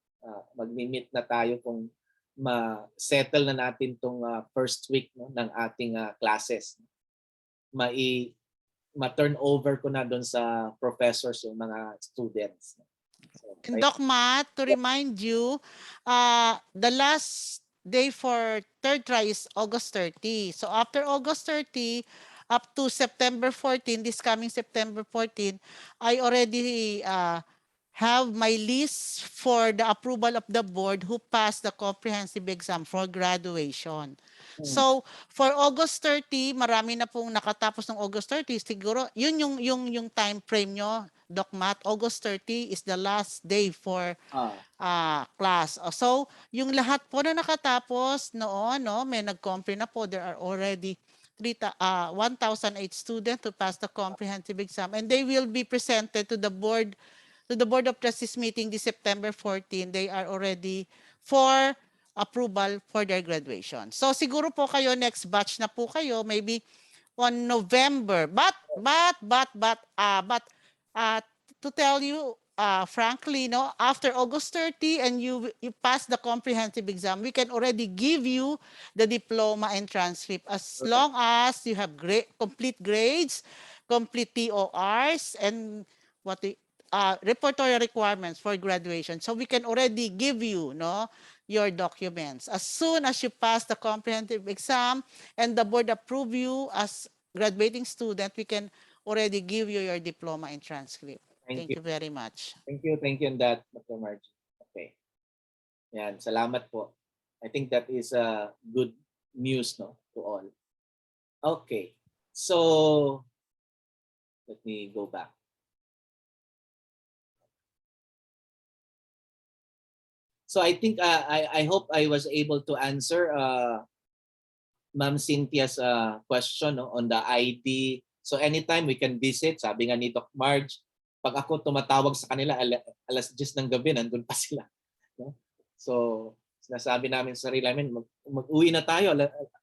mag-meet na tayo kung ma-settle na natin tong first week, no, ng ating classes. Ma-turn over ko na doon sa professors yung mga students. So, and Doc Matt, to remind you, the last day for third try is August 30. So after August 30, up to September 14, this coming September 14, I already have my list for the approval of the board who passed the comprehensive exam for graduation. So for August 30, marami na pong nakatapos ng August 30. Siguro yun yung time frame nyo, Doc Matt. August 30 is the last day for class. So yung lahat po na nakatapos noon, no, may nag-compre na po. There are already 1,008 students to pass the comprehensive exam, and they will be presented to the board of trustees meeting this September 14. They are already for approval for their graduation. So siguro po kayo next batch na po kayo, maybe on November. But to tell you frankly, no, after August 30 and you pass the comprehensive exam, we can already give you the diploma and transcript as long as you have complete grades, complete TORs, and repertory requirements for graduation. So we can already give you, no, your documents. As soon as you pass the comprehensive exam and the board approve you as graduating student, we can already give you your diploma and transcript. Thank you very much. Thank you on that, Dr. Margie. Okay. Yan, salamat po. I think that is good news, no, to all. Okay. So let me go back. So I think I hope I was able to answer Ma'am Cynthia's question, no, on the ID. So anytime we can visit, sabi nga ni Doc Marge, pag ako tumatawag sa kanila, alas 10 ng gabi, nandun pa sila. No? So sinasabi namin sa sarili namin, mag-uwi na tayo,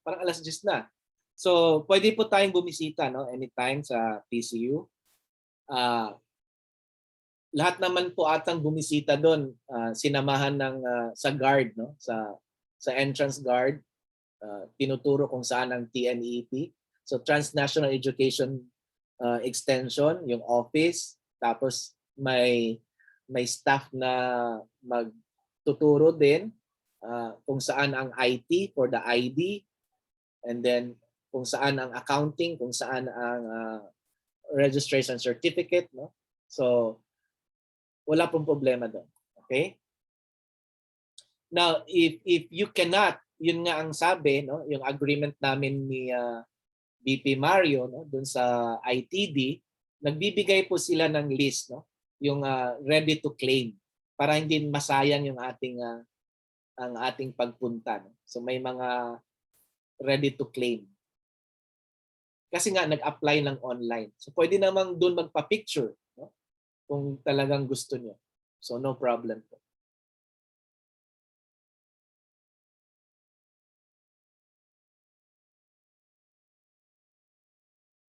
parang alas 10 na. So pwede po tayong bumisita, no, anytime sa PCU. Lahat naman po atang bumisita doon, sinamahan ng sa guard, no, sa entrance guard. tinuturo kung saan ang TNEP. So Transnational Education Extension, yung office, tapos may staff na magtuturo din kung saan ang IT for the ID, and then kung saan ang accounting, kung saan ang registration certificate, no? So wala pong problema doon. Okay? Now, if you cannot, yun nga ang sabi, no, yung agreement namin ni VP Mario, no, doon sa ITD, nagbibigay po sila ng list, no, yung ready to claim para hindi masayang yung ang ating pagpunta, no? So may mga ready to claim. Kasi nga nag-apply ng online. So pwede namang doon magpa-picture, no, kung talagang gusto niyo. So no problem po.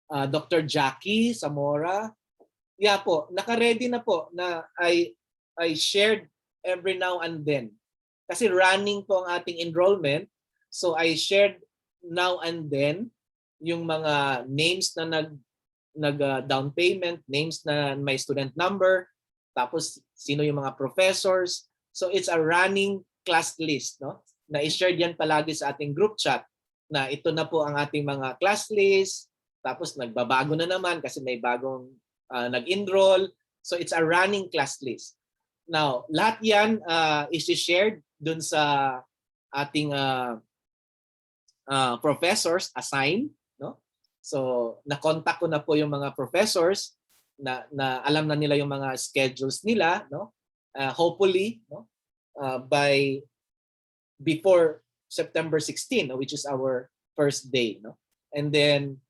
Dr. Jackie Zamora. Yeah po, naka-ready na po na I shared every now and then. Kasi running po ang ating enrollment. So I shared now and then yung mga names na nag down payment, names na may student number, tapos sino yung mga professors. So it's a running class list, no? Na i-share yan palagi sa ating group chat na ito na po ang ating mga class list. Tapos nagbabago na naman kasi may bagong nag-enroll. So it's a running class list. Now, lahat yan is shared dun sa ating professors assigned, no? So na-contact ko na po yung mga professors na alam na nila yung mga schedules nila, no? Hopefully, no? By before September 16, no? Which is our first day, no? And then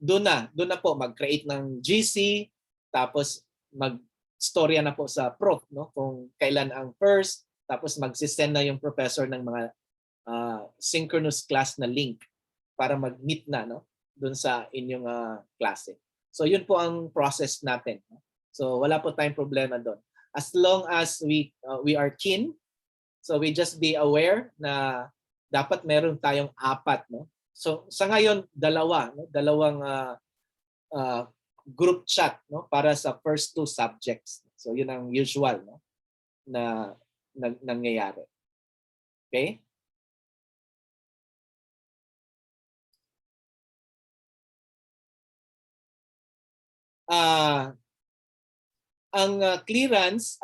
doon na po mag-create ng GC, tapos mag-storya na po sa prof, no, kung kailan ang first, tapos mag-send na yung professor ng mga synchronous class na link para mag-meet na, no, doon sa inyong klase. So yun po ang process natin, no? So wala po tayong problema doon. As long as we are keen, so we just be aware na dapat meron tayong 4, no? So sa ngayon dalawang group chat, no, para sa first 2 subjects. So yun ang usual, no, na nangyayari. Okay? Ang clearance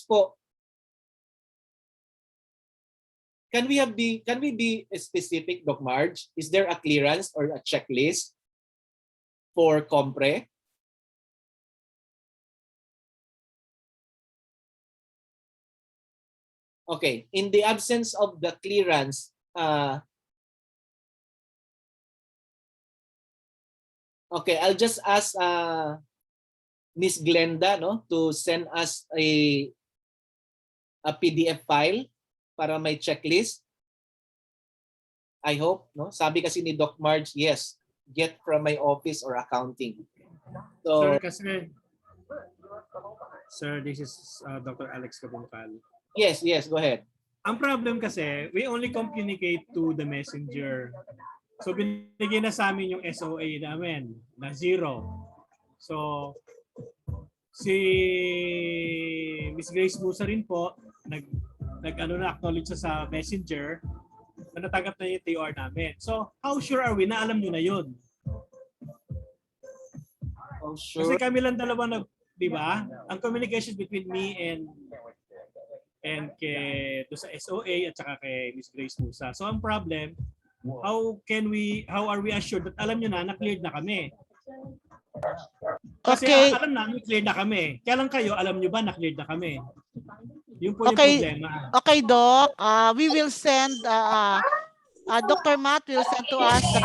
po, Can we be specific, Doc Marge? Is there a clearance or a checklist for Compre? Okay, in the absence of the clearance, okay, I'll just ask Miss Glenda, no, to send us a PDF file para may checklist. I hope, no? Sabi kasi ni Doc Marge, yes, get from my office or accounting. So, Sir, this is Dr. Alex Cabongcal. Yes, go ahead. Ang problem kasi, we only communicate to the messenger. So binigay na sa amin yung SOA namin na 0. So si Miss Grace Musa rin po nag-acknowledge sa messenger na natanggap na yung TR namin. So how sure are we na alam nyo na yun? Oh, sure. Kasi kami lang dalawa di ba? Ang communication between me and do sa SOA at saka kay Miss Grace Musa. So ang problem, how are we assured that alam nyo na cleared na kami? Kasi Okay. alam namin cleared na kami. Kaya lang kayo, alam nyo ba na cleared na kami? Yung po Okay. yung problema. Okay, Doc. We will send, Dr. Matt will send to us the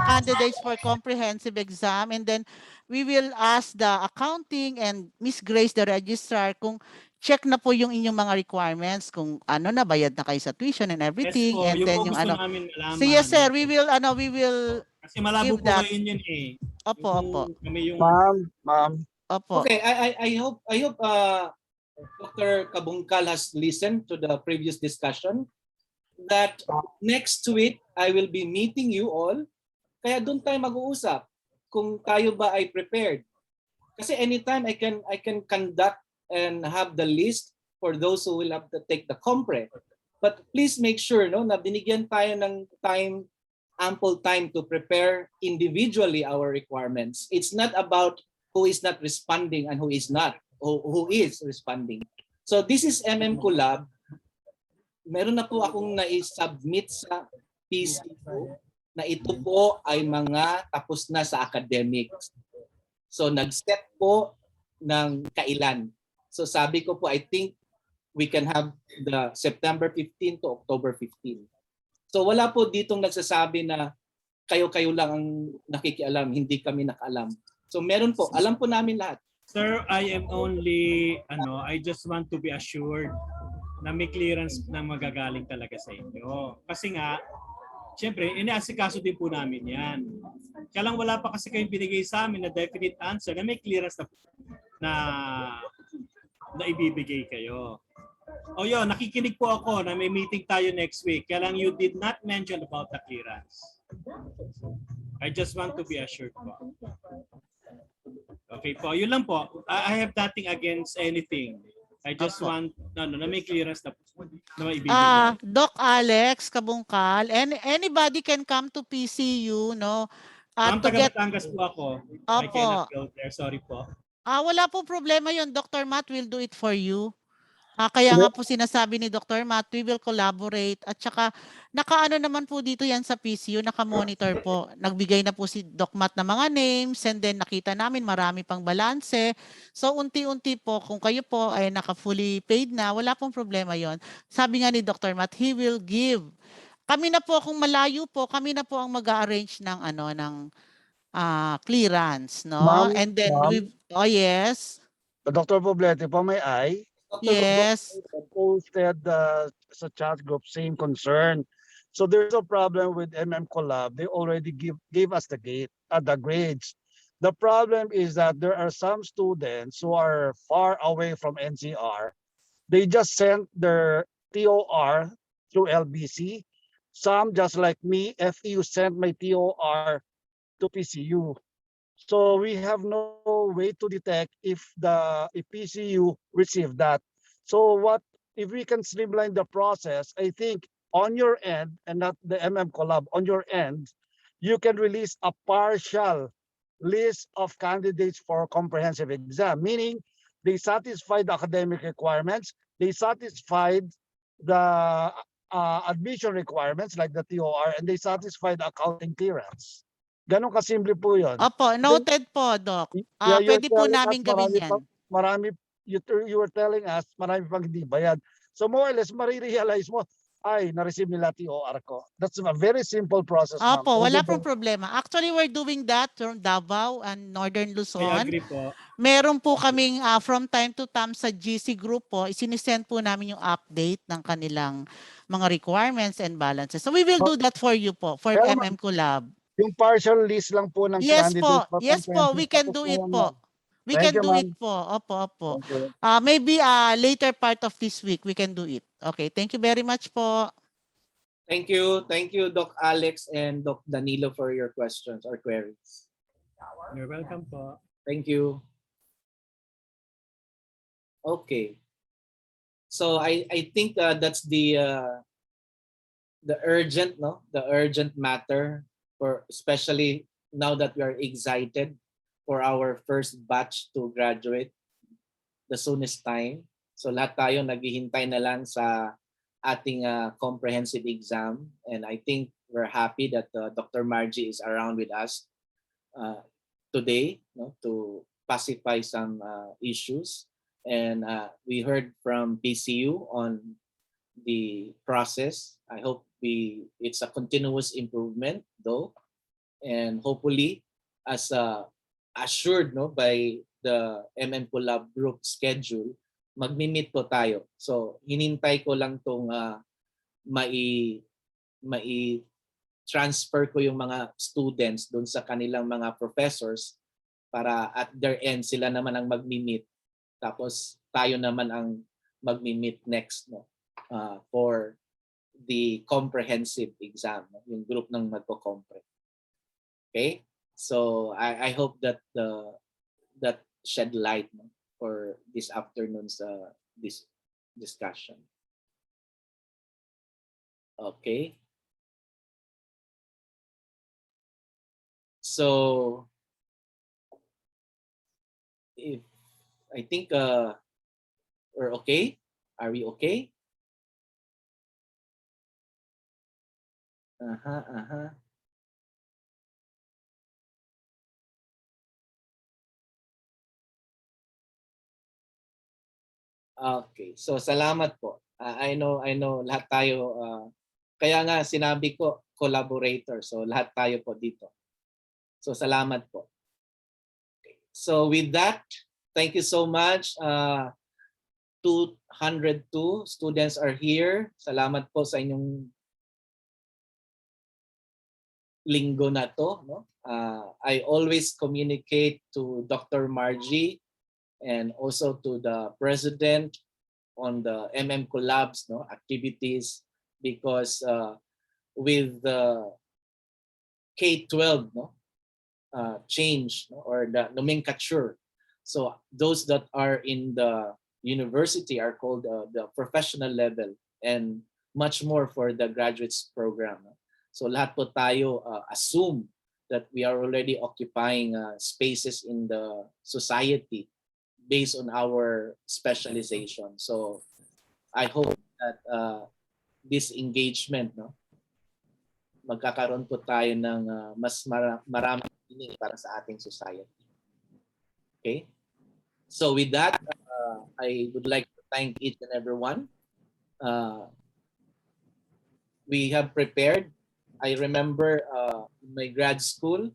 candidates for comprehensive exam, and then we will ask the accounting and Miss Grace, the registrar, kung check na po yung inyong mga requirements, kung nabayad na kayo sa tuition and everything, Yes po, and yung then po yung gusto namin malaman. So yes, sir, we will Kasi malabo give po that. ngayon yun eh. Opo. Kami yung... Ma'am. Opo. Okay, I hope Dr. Cabongcal has listened to the previous discussion. that next week I will be meeting you all. Kaya doon tayo mag-uusap kung tayo ba ay prepared. Kasi anytime I can conduct and have the list for those who will have to take the compre. But please make sure no na binigyan tayo ng time, ample time to prepare individually our requirements. It's not about who is not responding and who is not, who is responding. So this is MMCollab. Meron na po akong nai-submit sa PCU na ito po ay mga tapos na sa academics. So nag-set po ng kailan. So sabi ko po, I think we can have the September 15 to October 15. So wala po ditong nagsasabi na kayo-kayo lang ang nakikialam, hindi kami nakaalam. So meron po, alam po namin lahat. Sir, I am only, I just want to be assured na may clearance na magagaling talaga sa inyo. Kasi nga, siyempre, inaasikaso din po namin yan. Kaya lang wala pa kasi kayong binigay sa amin na definite answer na may clearance na ibibigay kayo. O yun, nakikinig po ako na may meeting tayo next week. Kaya lang you did not mention about the clearance. I just want to be assured po. Okay po, yun lang po. I have nothing against anything. I just want na may clearance na maibibigay. Doc Alex Kabungkal, anybody can come to PCU, no? Ma'am, taga Batangas po ako. I cannot go there. Sorry po. Wala po problema yun. Dr. Matt will do it for you. Kaya nga po sinasabi ni Dr. Matt, we will collaborate. At saka, nakaano naman po dito yan sa PCU, naka-monitor po. Nagbigay na po si Doc Matt ng mga names and then nakita namin marami pang balanse. So, unti-unti po, kung kayo po ay naka-fully paid na, wala pong problema yon. Sabi nga ni Dr. Matt, he will give. Kami na po, kung malayo po, kami na po ang mag-arrange ng clearance, no? And then, yes. Dr. Poblete po, may I? Yes. Posted sa chat group, same concern. So there's a problem with MMCollab. They already gave us the grades. The problem is that there are some students who are far away from NCR. They just sent their TOR through LBC. Some, just like me, FEU sent my TOR to PCU. So we have no way to detect if PCU received that. So what if we can streamline the process? I think on your end, and not the MMCollab, on your end, you can release a partial list of candidates for comprehensive exam, meaning they satisfied the academic requirements, they satisfied the admission requirements like the TOR, and they satisfied the accounting clearance. Ganon kasimple po yun. Opo, noted po, Doc. Pwede po namin gawin yan. You were telling us, marami pang hindi bayad. So more or less, marirealize mo, ay, na-receive nila TOR ko. That's a very simple process. Opo, wala pong problema. Actually, we're doing that from Davao and Northern Luzon. I agree po. Meron po kaming from time to time sa GC group po, isinisend po namin yung update ng kanilang mga requirements and balances. So we will do that for you po, for MMCollab. Yung partial list lang po ng candidates. Yes po, we can do it po. We can do it po. Opo. Maybe later part of this week, we can do it. Okay, thank you very much po. Thank you, Doc Alex and Doc Danilo for your questions or queries. You're welcome po. Thank you. Okay. So I think that's the urgent matter, for especially now that we are excited for our first batch to graduate the soonest time. So lahat tayo naghihintay na lang sa ating comprehensive exam, and I think we're happy that Dr. Margie is around with us today, to pacify some issues. And we heard from PCU on the process. I hope it's a continuous improvement though, and hopefully as assured by the MMCollab group schedule, magmi-meet po tayo. So hinintay ko lang tong mai-transfer ko yung mga students doon sa kanilang mga professors para at their end sila naman ang magmi-meet. Tapos tayo naman ang magmi-meet next for the comprehensive exam, yung group ng magko-compre. Okay? So I hope that that shed light for this afternoon's this discussion. Okay. So if I think we're okay. Are we okay? Okay. So salamat po. I know lahat tayo kaya nga sinabi ko collaborator. So lahat tayo po dito. So salamat po. Okay. So with that, thank you so much. 202 students are here. Salamat po sa inyong linggo na to. No? I always communicate to Dr. Margie and also to the president on the MMCollabs activities, because with the K-12 change or the nomenclature, so those that are in the university are called the professional level, and much more for the graduates program. So lahat po tayo assume that we are already occupying spaces in the society based on our specialization. So I hope that this engagement, magkakaroon po tayo ng mas maraming meaning para sa ating society. Okay? So with that, I would like to thank each and everyone. We have prepared. I remember in my grad school,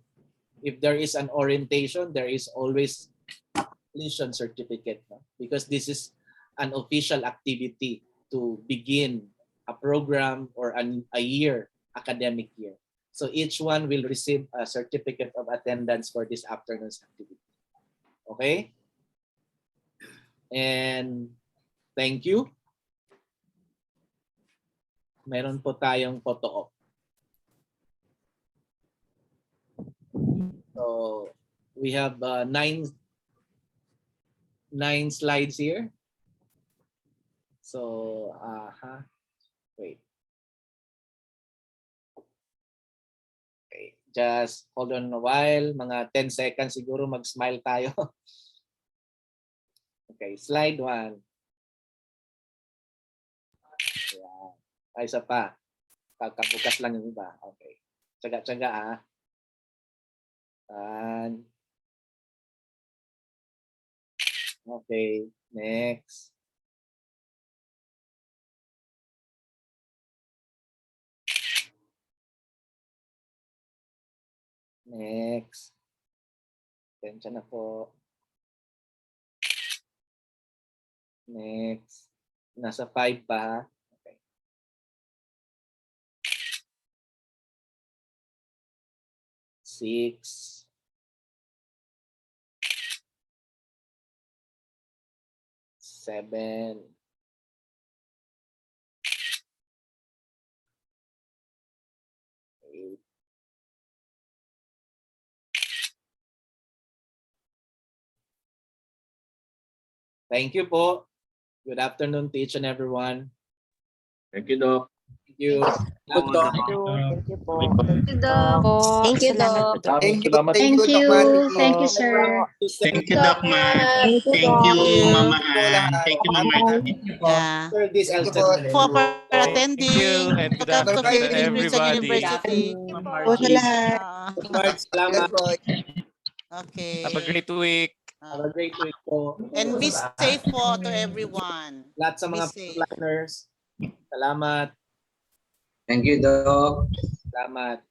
if there is an orientation, there is always completion certificate, because this is an official activity to begin a program or a year, academic year. So each one will receive a certificate of attendance for this afternoon's activity. Okay? And thank you. Meron po tayong photo op. So we have 9 slides here. So wait. Okay, just hold on a while, mga 10 seconds siguro, mag-smile tayo. Okay, slide 1. Ayan. Ay, isa pa. Pagkabukas lang yung iba. Okay. Tsaga-tsaga And okay, next. Next. Tensya na po. Next. Nasa 5 pa. Okay. Six. 7. 8. 'Thank you po. Good afternoon to each and everyone. Thank you, Doc. Thank you. Thank you po. Thank you, Doc. Thank you, Salamat Doc. po. Thank you. Salamat Thank po. you. Thank you, sir. Thank you, Doc Matt. Thank you, Mama Ann. Thank you, Mama Ann. Yeah. For this Thank you afternoon. po. For Thank attending. you and good Welcome to afternoon to Philippine Christian everybody. University. Po sa lahat. Mark, salamat. Okay. Have a great week. Have a great week po. And be safe po to everyone. Lahat sa mga Be safe. planners. Salamat. Thank you, Doc. Salamat.